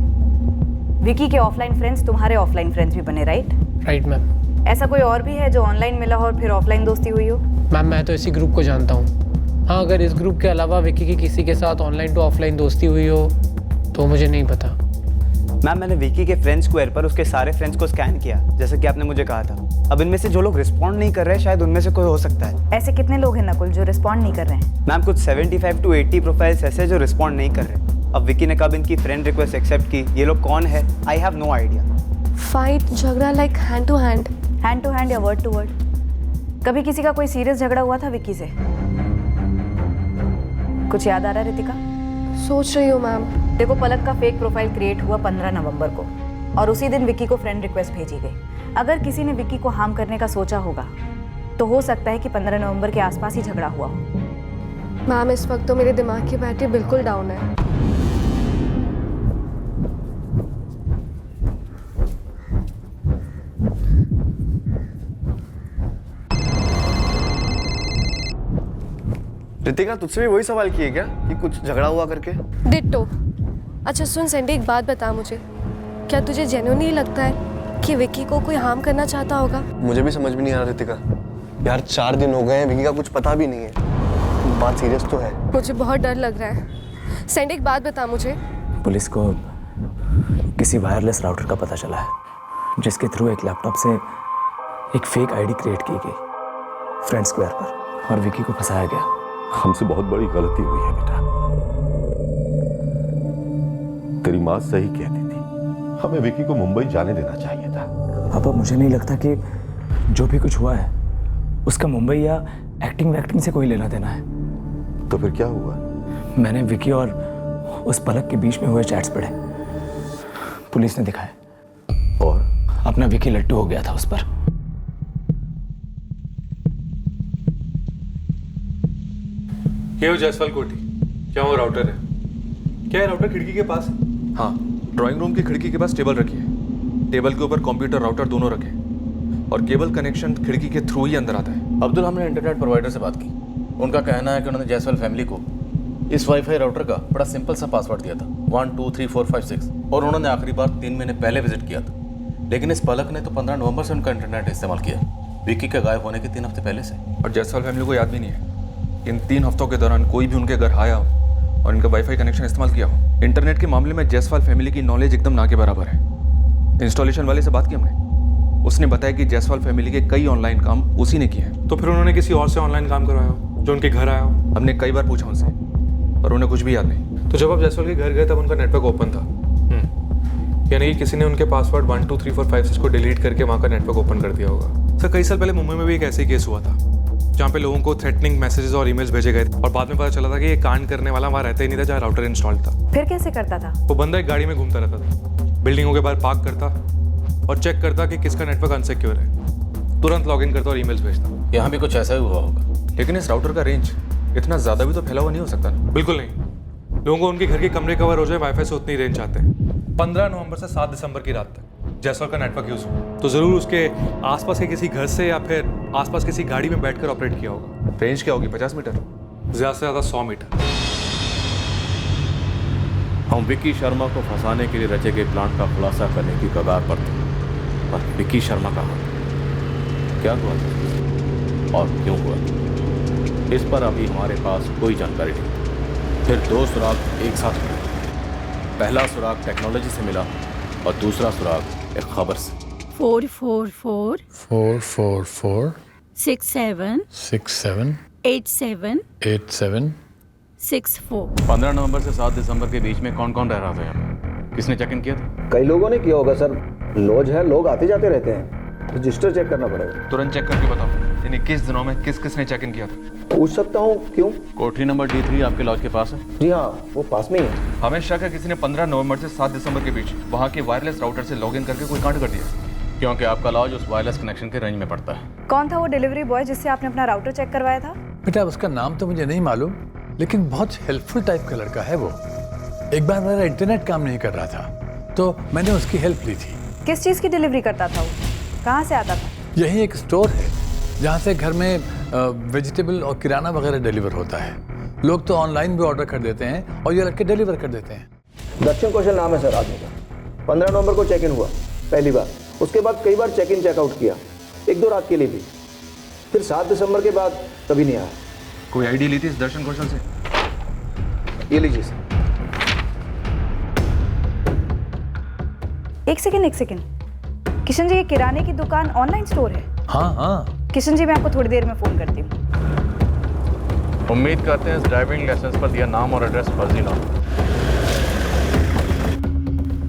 विकी के ऑफलाइन फ्रेंड्स तुम्हारे ऑफलाइन फ्रेंड्स भी बने, राइट? Right ma'am. ऐसा कोई और भी है जो ऑनलाइन मिला हो और फिर ऑफलाइन दोस्ती हुई हो? मैम, मैं तो इसी ग्रुप को जानता हूँ। हाँ, अगर इस ग्रुप के अलावा विकी की किसी के साथ ऑनलाइन टू ऑफलाइन दोस्ती हुई हो तो मुझे नहीं पता। मैम, मैंने विकी के फ्रेंड स्क्वायर पर उसके सारे फ्रेंड्स को स्कैन किया, जैसे कि आपने मुझे कहा था। अब इनमें से जो लोग रिस्पॉन्ड नहीं कर रहे हैं, शायद उनमें से कोई हो सकता है। ऐसे कितने लोग हैं नकुल जो रिस्पॉन्ड नहीं कर रहे हैं? मैम, कुछ 75 to 80 प्रोफाइल्स ऐसे जो रिस्पॉन्ड नहीं कर रहे। अब विकी ने कब इनकी फ्रेंड रिक्वेस्ट एक्सेप्ट की, ये लोग कौन है, I have no idea. Fight, झगड़ा like hand to hand? Hand to hand या वर्ड टू वर्ड? कभी किसी का कोई सीरियस झगड़ा हुआ था विकी से? कुछ याद आ रहा है रितिका? सोच रही हूँ मैम। देखो, पलक का फेक प्रोफाइल क्रिएट हुआ 15 नवंबर को और उसी दिन विकी को फ्रेंड रिक्वेस्ट भेजी गई। अगर किसी ने विकी को हार्म करने का सोचा होगा तो हो सकता है कि 15 नवंबर के आसपास ही झगड़ा हुआ हो। मैम, इस वक्त तो मेरे दिमाग की बैटरी बिल्कुल डाउन है। रितिका, तुझसे भी वही सवाल किए क्या कि कुछ झगड़ा हुआ करके? डिट्टो। अच्छा सुन सैंडी, एक बात बता मुझे, क्या तुझे जेन्युइनली लगता है कि विकी को कोई हार्म करना चाहता होगा? मुझे भी समझ में नहीं आ रहा रितिका। यार 4 दिन हो गए हैं, विकी का कुछ पता भी नहीं है। बात सीरियस तो है। मुझे बहुत डर लग रहा है। सैंडी, एक बात बता मुझे। पुलिस को किसी वायरलेस राउटर का पता चला है जिसके थ्रू एक लैपटॉप से एक फेक आईडी क्रिएट की गई फ्रेंड स्क्वायर पर, और विकी को फंसाया गया। हमसे बहुत बड़ी गलती हुई है बेटा। तेरी माँ सही कहती थी, हमें विकी को मुंबई जाने देना चाहिए था। पापा, मुझे नहीं लगता कि जो भी कुछ हुआ है उसका मुंबई या एक्टिंग वैक्टिंग से कोई लेना देना है। तो फिर क्या हुआ? मैंने विकी और उस पलक के बीच में हुए चैट्स पढ़े, पुलिस ने दिखाए, और अपना विकी लट्टू हो गया था उस पर। ये हो जायसवाल कोठी, क्या वो राउटर है? क्या है राउटर खिड़की के पास है? हाँ, ड्राइंग रूम की खिड़की के पास टेबल रखी है। टेबल के ऊपर कंप्यूटर राउटर दोनों रखे और केबल कनेक्शन खिड़की के थ्रू ही अंदर आता है। अब्दुल, हमने इंटरनेट प्रोवाइडर से बात की। उनका कहना है कि उन्होंने जायसवाल फैमिली को इस वाईफाई राउटर का बड़ा सिंपल सा पासवर्ड दिया था, 1 2 3 4 5 6, और उन्होंने आखिरी बार 3 महीने पहले विजिट किया था। लेकिन इस पलक ने तो 15 नवंबर से उनका इंटरनेट इस्तेमाल किया, विक्की के गायब होने के 3 हफ्ते पहले से। और जायसवाल फैमिली को याद भी नहीं है इन 3 हफ्तों के दौरान कोई भी उनके घर आया हो और इनका वाईफाई कनेक्शन इस्तेमाल किया हो। इंटरनेट के मामले में जायसवाल फैमिली की नॉलेज एकदम ना के बराबर है। इंस्टॉलेशन वाले से बात की हमने, उसने बताया कि जायसवाल फैमिली के कई ऑनलाइन काम उसी ने किए हैं। तो फिर उन्होंने किसी और से ऑनलाइन काम करवाया हो जो उनके घर आया हो? हमने कई बार पूछा उनसे पर उन्हें कुछ भी याद नहीं। तो जब आप जायसवाल के घर गए तब उनका नेटवर्क ओपन था, यानी कि किसी ने उनके पासवर्ड 1 2 3 4 5 6 को डिलीट करके वहाँ का नेटवर्क ओपन कर दिया होगा। सर कई साल पहले मुंबई में भी एक ऐसे ही केस हुआ था जहाँ पे लोगों को थ्रेटनिंग मैसेजेस और ईमेल्स भेजे गए और बाद में पता चला था कि ये कांड करने वाला वहाँ रहता ही नहीं था जहाँ राउटर इंस्टॉल था। फिर कैसे करता था? वो बंदा एक गाड़ी में घूमता रहता था, बिल्डिंगों के बाहर पार्क करता और चेक करता कि किसका नेटवर्क अनसिक्योर है, तुरंत लॉगिन करता और ईमेल्स भेजता। यहाँ भी कुछ ऐसा ही हुआ होगा। लेकिन इस राउटर का रेंज इतना ज़्यादा भी तो फैला हुआ नहीं हो सकता ना? बिल्कुल नहीं, लोगों को उनके घर के कमरे कवर हो जाए वाईफाई से उतनी रेंज आते हैं। 15 नवंबर से 7 दिसंबर की रात तक जायसवाल का नेटवर्क यूज हो तो जरूर उसके आसपास के किसी घर से या फिर आसपास किसी गाड़ी में बैठकर ऑपरेट किया होगा। रेंज क्या होगी? 50 मीटर? ज़्यादा से ज़्यादा 100 मीटर। हम विक्की शर्मा को फंसाने के लिए रचे गए प्लान का खुलासा करने की कगार पर थे, पर विक्की शर्मा कहाँ? क्या हुआ और क्यों हुआ, इस पर अभी हमारे पास कोई जानकारी नहीं। फिर 2 सुराग एक साथ मिले। पहला सुराग टेक्नोलॉजी से मिला और दूसरा सुराग एक खबर से। 444 444 67 67 87 87 64। 15 नवंबर से 7 दिसंबर के बीच में कौन कौन रह रहा था यहाँ पे? किसने चेक इन किया था? कई लोगों ने किया होगा सर, लॉज है, लोग आते जाते रहते हैं, रजिस्टर चेक करना पड़ेगा। तुरंत चेक करके बताओ इन 21 दिनों में किस किसने चेक इन किया था। पूछ सकता हूँ, क्यों? कोठरी नंबर D3 आपके लॉज के पास है? जी हाँ, वो पास में ही है। हमें शक है किसी ने 15 नवंबर से 7 दिसंबर के बीच वहाँ के वायरलेस राउटर से लॉगिन करके कोई कांड कर दिया, क्योंकि आपका लॉज उस वायरलेस कनेक्शन के रेंज में पड़ता है। कौन था वो डिलीवरी बॉय जिससे आपने अपना राउटर चेक करवाया था? बेटा उसका नाम तो मुझे नहीं मालूम, लेकिन बहुत हेल्पफुल टाइप का लड़का है वो। एक बार मेरा इंटरनेट काम नहीं कर रहा था तो मैंने उसकी हेल्प ली थी। किस चीज़ की डिलीवरी करता था वो? कहाँ से आता था? यही एक स्टोर है जहाँ से घर में वेजिटेबल और किराना वगैरह डिलीवर होता है। लोग तो ऑनलाइन भी ऑर्डर कर देते हैं और ये लड़के डिलीवर कर देते हैं। दर्शन कौशल नाम है सर आदमी का। 15 नवंबर को चेक इन हुआ पहली बार, उसके बाद कई बार चेक इन चेकआउट किया, 1-2 रात के लिए भी। फिर 7 दिसंबर के बाद कभी नहीं आया। कोई आईडी ली थी इस दर्शन कौशल से? ये लीजिए सर। एक सेकेंड, किशन जी, ये किराने की दुकान ऑनलाइन स्टोर है? हाँ हाँ। किशन जी, मैं आपको थोड़ी देर में फोन करती हूँ। उम्मीद करते हैं इस ड्राइविंग लाइसेंस पर दिया नाम और एड्रेस फर्जी ना हो।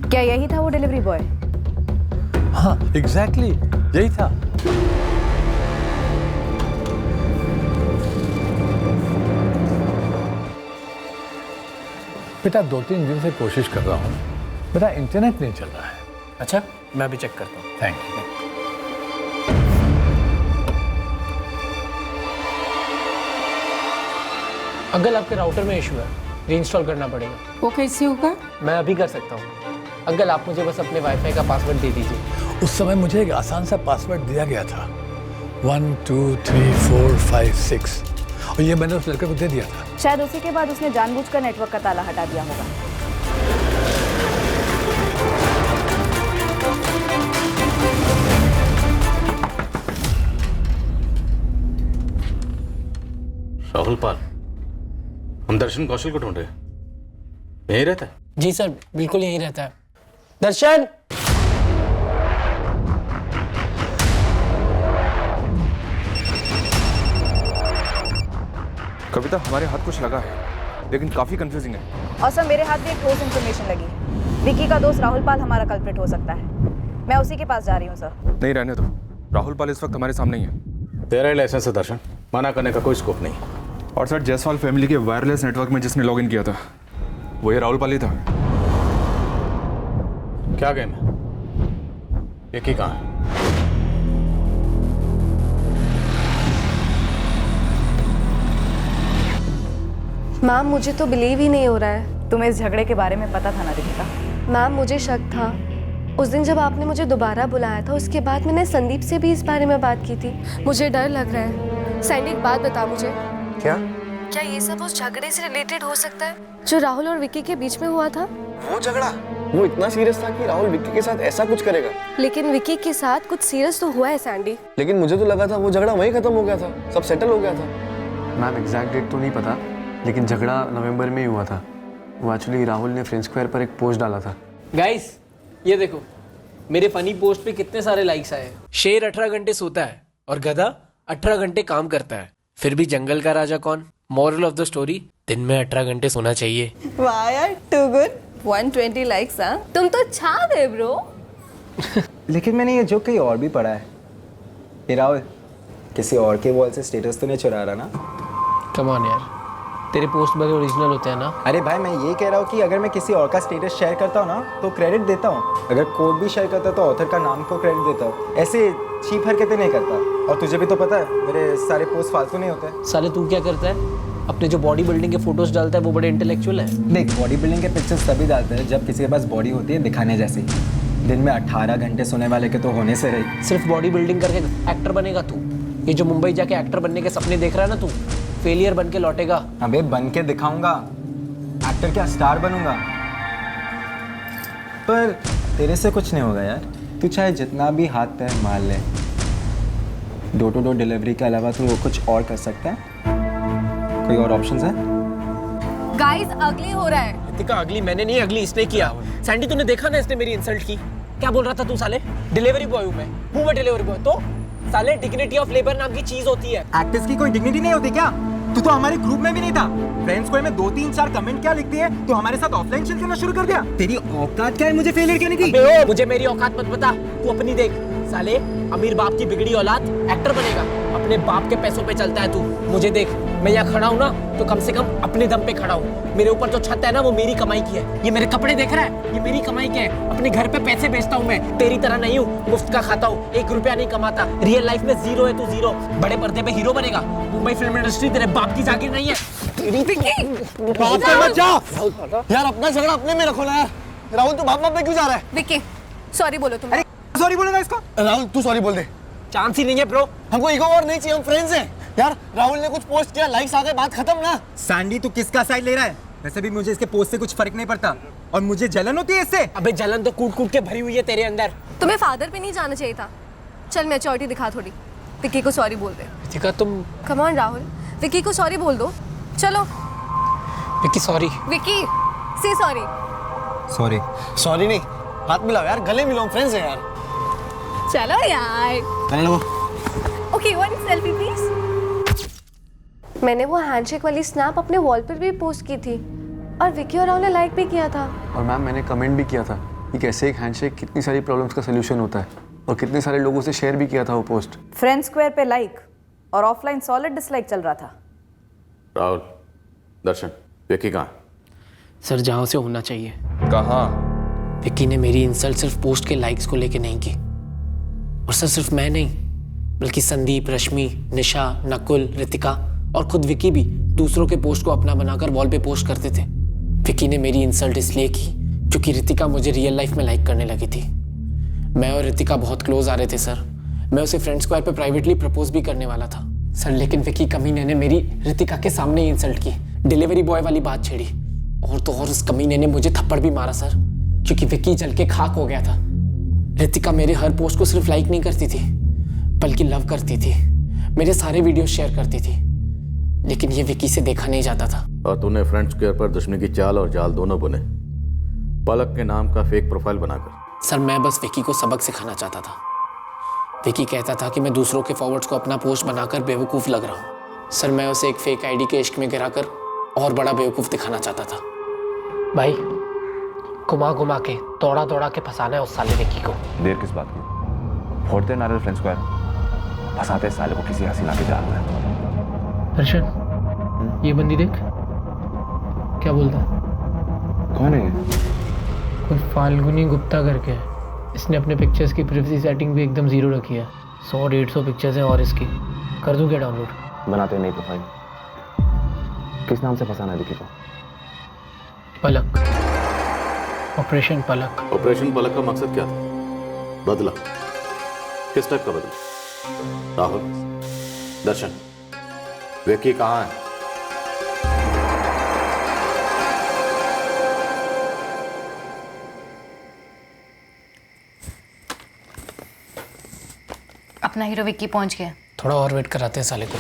क्या यही था वो डिलीवरी बॉय? हाँ एग्जैक्टली यही था। बेटा 2-3 दिन से कोशिश कर रहा हूँ, मेरा इंटरनेट नहीं चल रहा है। अच्छा, मैं भी चेक करता हूँ। Thank you. अंकल, आपके राउटर में इशू है, रीइंस्टॉल करना पड़ेगा। वो कैसे होगा? मैं अभी कर सकता हूँ। अंकल, आप मुझे बस अपने वाईफाई का पासवर्ड दे दीजिए। उस समय मुझे एक आसान सा पासवर्ड दिया गया था, 1 2 3 4 5 6, और ये मैंने उस लड़के को दे दिया था। शायद उसी के बाद उसने जानबूझकर नेटवर्क का ताला हटा दिया होगा। राहुल पाल, हम दर्शन कौशल को ढूंढ रहे हैं। यहीं रहता है? जी सर, बिल्कुल यहीं रहता है। दर्शन! कविता, हमारे हाथ कुछ लगा है लेकिन काफी कंफ्यूजिंग है। और सर, मेरे हाथ में एक ठोस इन्फॉर्मेशन लगी है। विकी का दोस्त राहुल पाल हमारा कल्प्रिट हो सकता है। मैं उसी के पास जा रही हूँ सर। नहीं, रहने दो। राहुल पाल इस वक्त हमारे सामने ही है। तेरा ही लाइसेंस है दर्शन, मना करने का कोई स्कोप नहीं। और सर, जायसवाल फैमिली के वायरलेस नेटवर्क में जिसने लॉगिन किया था वो ये राहुल पाल ही था। क्या गेम है? विकी कहाँ है? मैम, मुझे तो बिलीव ही नहीं हो रहा है। तुम्हें इस झगड़े के बारे में पता था ना रितिका? मैम, मुझे शक था। उस दिन जब आपने मुझे दोबारा बुलाया था, उसके बाद मैंने संदीप से भी इस बारे में बात की थी। मुझे डर लग रहा है। सैंडी, एक बात बता मुझे। क्या ये सब उस झगड़े से रिलेटेड हो सकता है जो राहुल और विकी के बीच में हुआ था? वो झगड़ा? वो इतना सीरियस था कि राहुल विक्की के साथ ऐसा कुछ करेगा। लेकिन विकी के साथ कुछ सीरियस तो हुआ है सैंडी। लेकिन मुझे तो लगा था वो झगड़ा वहीं खत्म हो गया था, सब सेटल हो गया था। मैम एग्जैक्ट डेट तो नहीं पता, लेकिन झगड़ा नवंबर में ही हुआ था। वो एक्चुअली राहुल ने फ्रेंड स्क्वायर पर एक पोस्ट डाला था। गाइस ये देखो मेरे फनी पोस्ट पे कितने सारे लाइक्स आए। शेर 18 घंटे सोता है और गधा 18 घंटे काम करता है, फिर भी जंगल का राजा कौन? मॉरल ऑफ द स्टोरी, दिन में 18 घंटे सोना चाहिए। वाह यार, टू गुड। 120 लाइक्स। हाँ, तुम तो छा गए ब्रो। लेकिन मैंने ये जोक कहीं और भी पढ़ा है। ये राहुल किसी और के वॉल से स्टेटस तो नहीं चुरा रहा ना? कम ऑन यार, तेरे पोस्ट बड़े ओरिजिनल होते हैं ना। अरे भाई मैं ये कह रहा हूँ कि अगर मैं किसी और का स्टेटस शेयर करता हूँ ना तो क्रेडिट देता हूँ, अगर कोड भी शेयर करता तो ऑथर का नाम को क्रेडिट देता हूँ। ऐसे चीप हरकतें नहीं करता। और तुझे भी तो पता है मेरे सारे पोस्ट फालतू नहीं होते। साले तू क्या करता है? अपने जो बॉडी बिल्डिंग के फोटोज डालता है वो बड़े इंटेलेक्चुअल है। देख बॉडी बिल्डिंग के पिक्चर्स तभी डालते हैं जब किसी के पास बॉडी होती है दिखाने जैसी। दिन में 18 घंटे सोने वाले के तो होने से रही। सिर्फ बॉडी बिल्डिंग करके एक्टर बनेगा तू? ये जो मुंबई जाके एक्टर बनने के सपने देख रहा है ना तू, फेलियर बन के लौटेगा। अबे बन के दिखाऊंगा, एक्टर क्या स्टार बनूंगा। पर तेरे से कुछ नहीं होगा यार, तू चाहे जितना भी हाथ पैर मार ले, डोर टू डोर डिलीवरी के अलावा तू वो कुछ और कर सकता है? कोई और ऑप्शंस है? गाइस अगली हो रहा है। रितिका अगली मैंने नहीं, अगली इसने किया। सैंडी तूने देखा ना इसने मेरी इंसल्ट की। क्या बोल रहा था तू? साले डिलीवरी बॉय हूँ मैं डिलीवरी बॉय। तो साले डिग्निटी ऑफ लेबर नाम की चीज होती है। एक्टर्स की कोई डिग्निटी नहीं होती क्या? तू तो हमारे ग्रुप में भी नहीं था। फ्रेंड्स को में 2-3-4 कमेंट क्या लिखती है, तो हमारे साथ ऑफलाइन चल करना शुरू कर दिया। तेरी औकात क्या है मुझे फेलियर करने की? मुझे मेरी औकात मत बता, तू अपनी देख। साले अमीर बाप की बिगड़ी औलाद एक्टर बनेगा, अपने बाप के पैसों पे चलता है तू। मुझे देख, मैं यहाँ खड़ा हूँ ना तो कम से कम अपने दम पे खड़ा हूँ। मेरे ऊपर जो छत है ना वो मेरी कमाई की है। ये मेरे कपड़े देख रहा है, ये मेरी कमाई के हैं। अपने घर पे पैसे बेचता हूँ मैं, तेरी तरह नहीं हूँ मुफ्त का खाता हूँ, 1 रुपया नहीं कमाता। रियल लाइफ में जीरो है तू, जीरो। बड़े पर्दे पे हीरो बनेगा। मुंबई फिल्म इंडस्ट्री तेरे बाप की जागीर नहीं है। बाप पे मत जा यार, अपना झगड़ा अपने में रखो ना यार। राहुल तू बाप पे क्यों जा रहा है? विक्की सॉरी बोलो तुम। अरे सॉरी बोलेगा इसको? राहुल तू सॉरी बोल दे। चांस ही नहीं है ब्रो, हमको ईगो और नहीं चाहिए, हम फ्रेंड्स हैं यार। राहुल ने कुछ पोस्ट किया, लाइक्स आ गए, बात खत्म ना। सैंडी तू किसका साइड ले रहा है? वैसे भी मुझे इसके पोस्ट से कुछ फर्क नहीं पड़ता और मुझे जलन होती है इससे। अबे जलन तो कूट कूट के भरी हुई है तेरे अंदर। तुम्हें फादर पे नहीं जाना चाहिए था। चल मैच्योरिटी दिखा थोड़ी, विक्की को सॉरी बोल दे। रितिका तुम कम ऑन राहुल, विक्की को सॉरी बोल दो। चलो विक्की सॉरी। विक्की से सॉरी। सॉरी सॉरी नहीं, हाथ मिलाओ यार, गले मिलाओ, फ्रेंड्स हैं यार। चलो यार। चलो ओके, वन सेल्फी प्लीज। मैंने वो हैंडशेक वाली स्नैप अपने वॉल पर भी पोस्ट की थी और विक्की और राहुल ने लाइक भी किया था। और मैम मैंने कमेंट भी किया था कि कैसे एक हैंडशेक कितनी सारी प्रॉब्लम्स का सोल्यूशन होता है, और कितने सारे लोगों से शेयर भी किया था वो पोस्ट। फ्रेंड स्क्वायर पे लाइक और ऑफलाइन सॉलिड डिसलाइक चल रहा था। राहुल, दर्शन, विक्की कहाँ? सर जहाँ से होना चाहिए। कहाँ? विक्की ने मेरी इंसल्ट सिर्फ पोस्ट के लाइक्स को लेके नहीं की। और सर सिर्फ मैं नहीं, बल्कि संदीप, रश्मि, निशा, नकुल, रितिका और खुद विक्की भी दूसरों के पोस्ट को अपना बनाकर वॉल पे पोस्ट करते थे। विक्की ने मेरी इंसल्ट इसलिए की क्योंकि रितिका मुझे रियल लाइफ में लाइक करने लगी थी। मैं और रितिका बहुत क्लोज आ रहे थे सर। मैं उसे फ्रेंड स्क्वायर पे प्राइवेटली प्रपोज भी करने वाला था सर, लेकिन विक्की कमीने ने मेरी रितिका के सामने ही इंसल्ट की, डिलीवरी बॉय वाली बात छेड़ी। और तो और उस कमीने ने मुझे थप्पड़ भी मारा सर, क्योंकि विक्की जल के खाक हो गया था। रितिका मेरे हर पोस्ट को सिर्फ लाइक नहीं करती थी बल्कि लव करती थी, मेरे सारे वीडियो शेयर करती थी, लेकिन ये विक्की से देखा नहीं जाता था। और तूने फ्रेंड स्क्वायर पर दुश्मनी की चाल और जाल दोनों बुने, पलक के नाम का फेक प्रोफाइल बनाकर। सर मैं बस विक्की को सबक सिखाना चाहता था। विक्की कहता था कि मैं दूसरों के फॉरवर्ड्स को अपना पोस्ट बनाकर बेवकूफ़ लग रहा हूँ। सर मैं उसे एक फेक आईडी के इश्क में गिराकर और बड़ा बेवकूफ़ दिखाना चाहता था। भाई घुमा घुमा के दौड़ा दौड़ा के फंसाना है उस साले विक्की को। देर किस बात की? फोड़ते नारियल फ्रेंड स्क्वायर, फंसाते साले को किसी हसीना के जाल में। दर्शन ये बंदी देख क्या बोलता है। कौन है? कोई फाल्गुनी गुप्ता करके है। इसने अपने पिक्चर्स की प्रिवेसी सेटिंग भी एकदम जीरो रखी है। 100-150 पिक्चर्स हैं और इसकी कर दूं क्या डाउनलोड? बनाते नहीं प्रोफाइल। किस नाम से फंसाना है विक्की को? पलक, ऑपरेशन पलक। ऑपरेशन पलक का मकसद क्या था? बदला? किस टाइप का बदला? राहुल, दर्शन, विक्की कहाँ है? अपना हीरो विक्की पहुंच गया। थोड़ा और वेट कराते हैं साले को।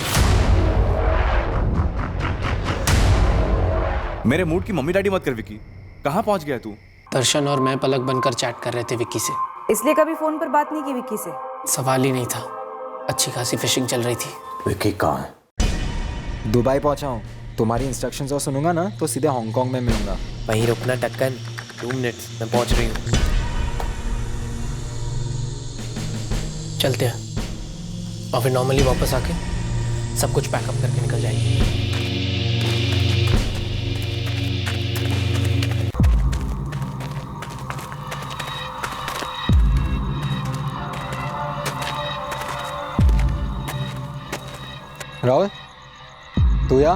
मेरे मूड की मम्मी डैडी मत कर विकी। कहाँ पहुंच गया तू? दर्शन और मैं पलक बनकर चैट कर रहे थे विक्की से। इसलिए कभी फोन पर बात नहीं की विक्की से? सवाल ही नहीं था, अच्छी खासी फिशिंग चल रही थी। विकी कहाँ है? दुबई पहुंचा हूँ। तुम्हारी इंस्ट्रक्शंस और सुनूंगा ना तो सीधे हांगकांग में मिलूंगा। वहीं रुकना टक्कन, 2 मिनट्स मैं पहुंच रही हूँ। चलते हैं और फिर नॉर्मली वापस आके सब कुछ पैकअप करके निकल जाएंगे। राहुल, तू या?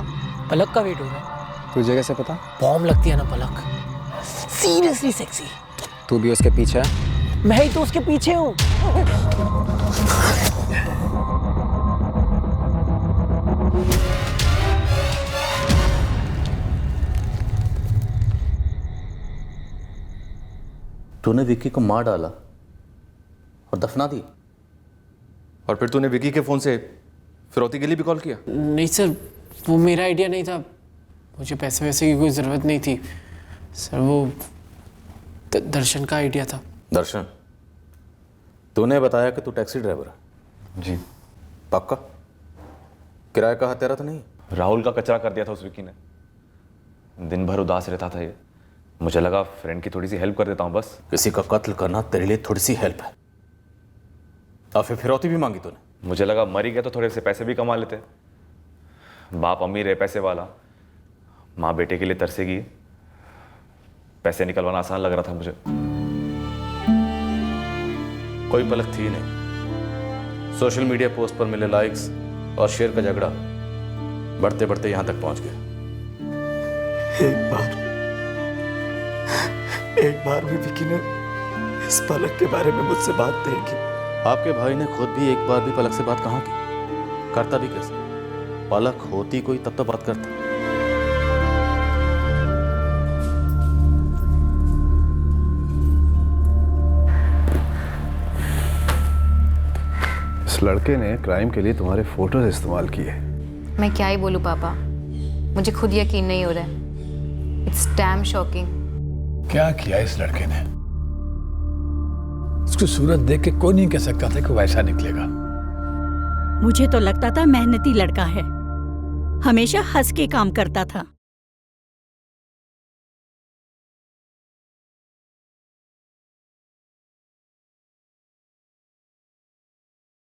पलक का वेट हो रहा है। तुझे कैसे पता? बॉम्ब लगती है ना पलक, सीरियसली सेक्सी। तू भी उसके पीछे है? मैं ही तो उसके पीछे हूँ। तूने विक्की को मार डाला और दफना दी, और फिर तूने विकी के फोन से फिरौती के लिए भी कॉल किया? नहीं सर, वो मेरा आइडिया नहीं था। मुझे पैसे वैसे की कोई ज़रूरत नहीं थी सर, वो दर्शन का आइडिया था। दर्शन, तूने बताया कि तू टैक्सी ड्राइवर है? जी। पक्का? किराया का हत्यारा तो नहीं? राहुल का कचरा कर दिया था उस विकी ने। दिन भर उदास रहता था ये, मुझे लगा फ्रेंड की थोड़ी सी हेल्प कर देता हूँ बस। किसी का कत्ल करना तेरे लिए थोड़ी सी हेल्प है, और फिर फिरौती भी मांगी तूने? मुझे लगा मर ही गया तो थोड़े से पैसे भी कमा लेते। बाप अमीर है, पैसे वाला, माँ बेटे के लिए तरसेगी, पैसे निकलवाना आसान लग रहा था मुझे। कोई पलक थी नहीं। सोशल मीडिया पोस्ट पर मिले लाइक्स और शेयर का झगड़ा बढ़ते बढ़ते यहां तक पहुंच गया। एक बार भी विकी ने इस पलक के बारे में मुझसे बात नहीं की। आपके भाई ने खुद भी एक बार भी पलक से बात कहाँ की? करता भी कैसे? पलक होती कोई तब तो बात करता। इस लड़के ने क्राइम के लिए तुम्हारे फोटोज इस्तेमाल किए। मैं क्या ही बोलूं पापा, मुझे खुद यकीन नहीं हो रहा है। It's damn shocking. क्या किया इस लड़के ने? उसकी सूरत देख के कोई नहीं कह सकता था कि वैसा निकलेगा। मुझे तो लगता था मेहनती लड़का है, हमेशा हंस के काम करता था।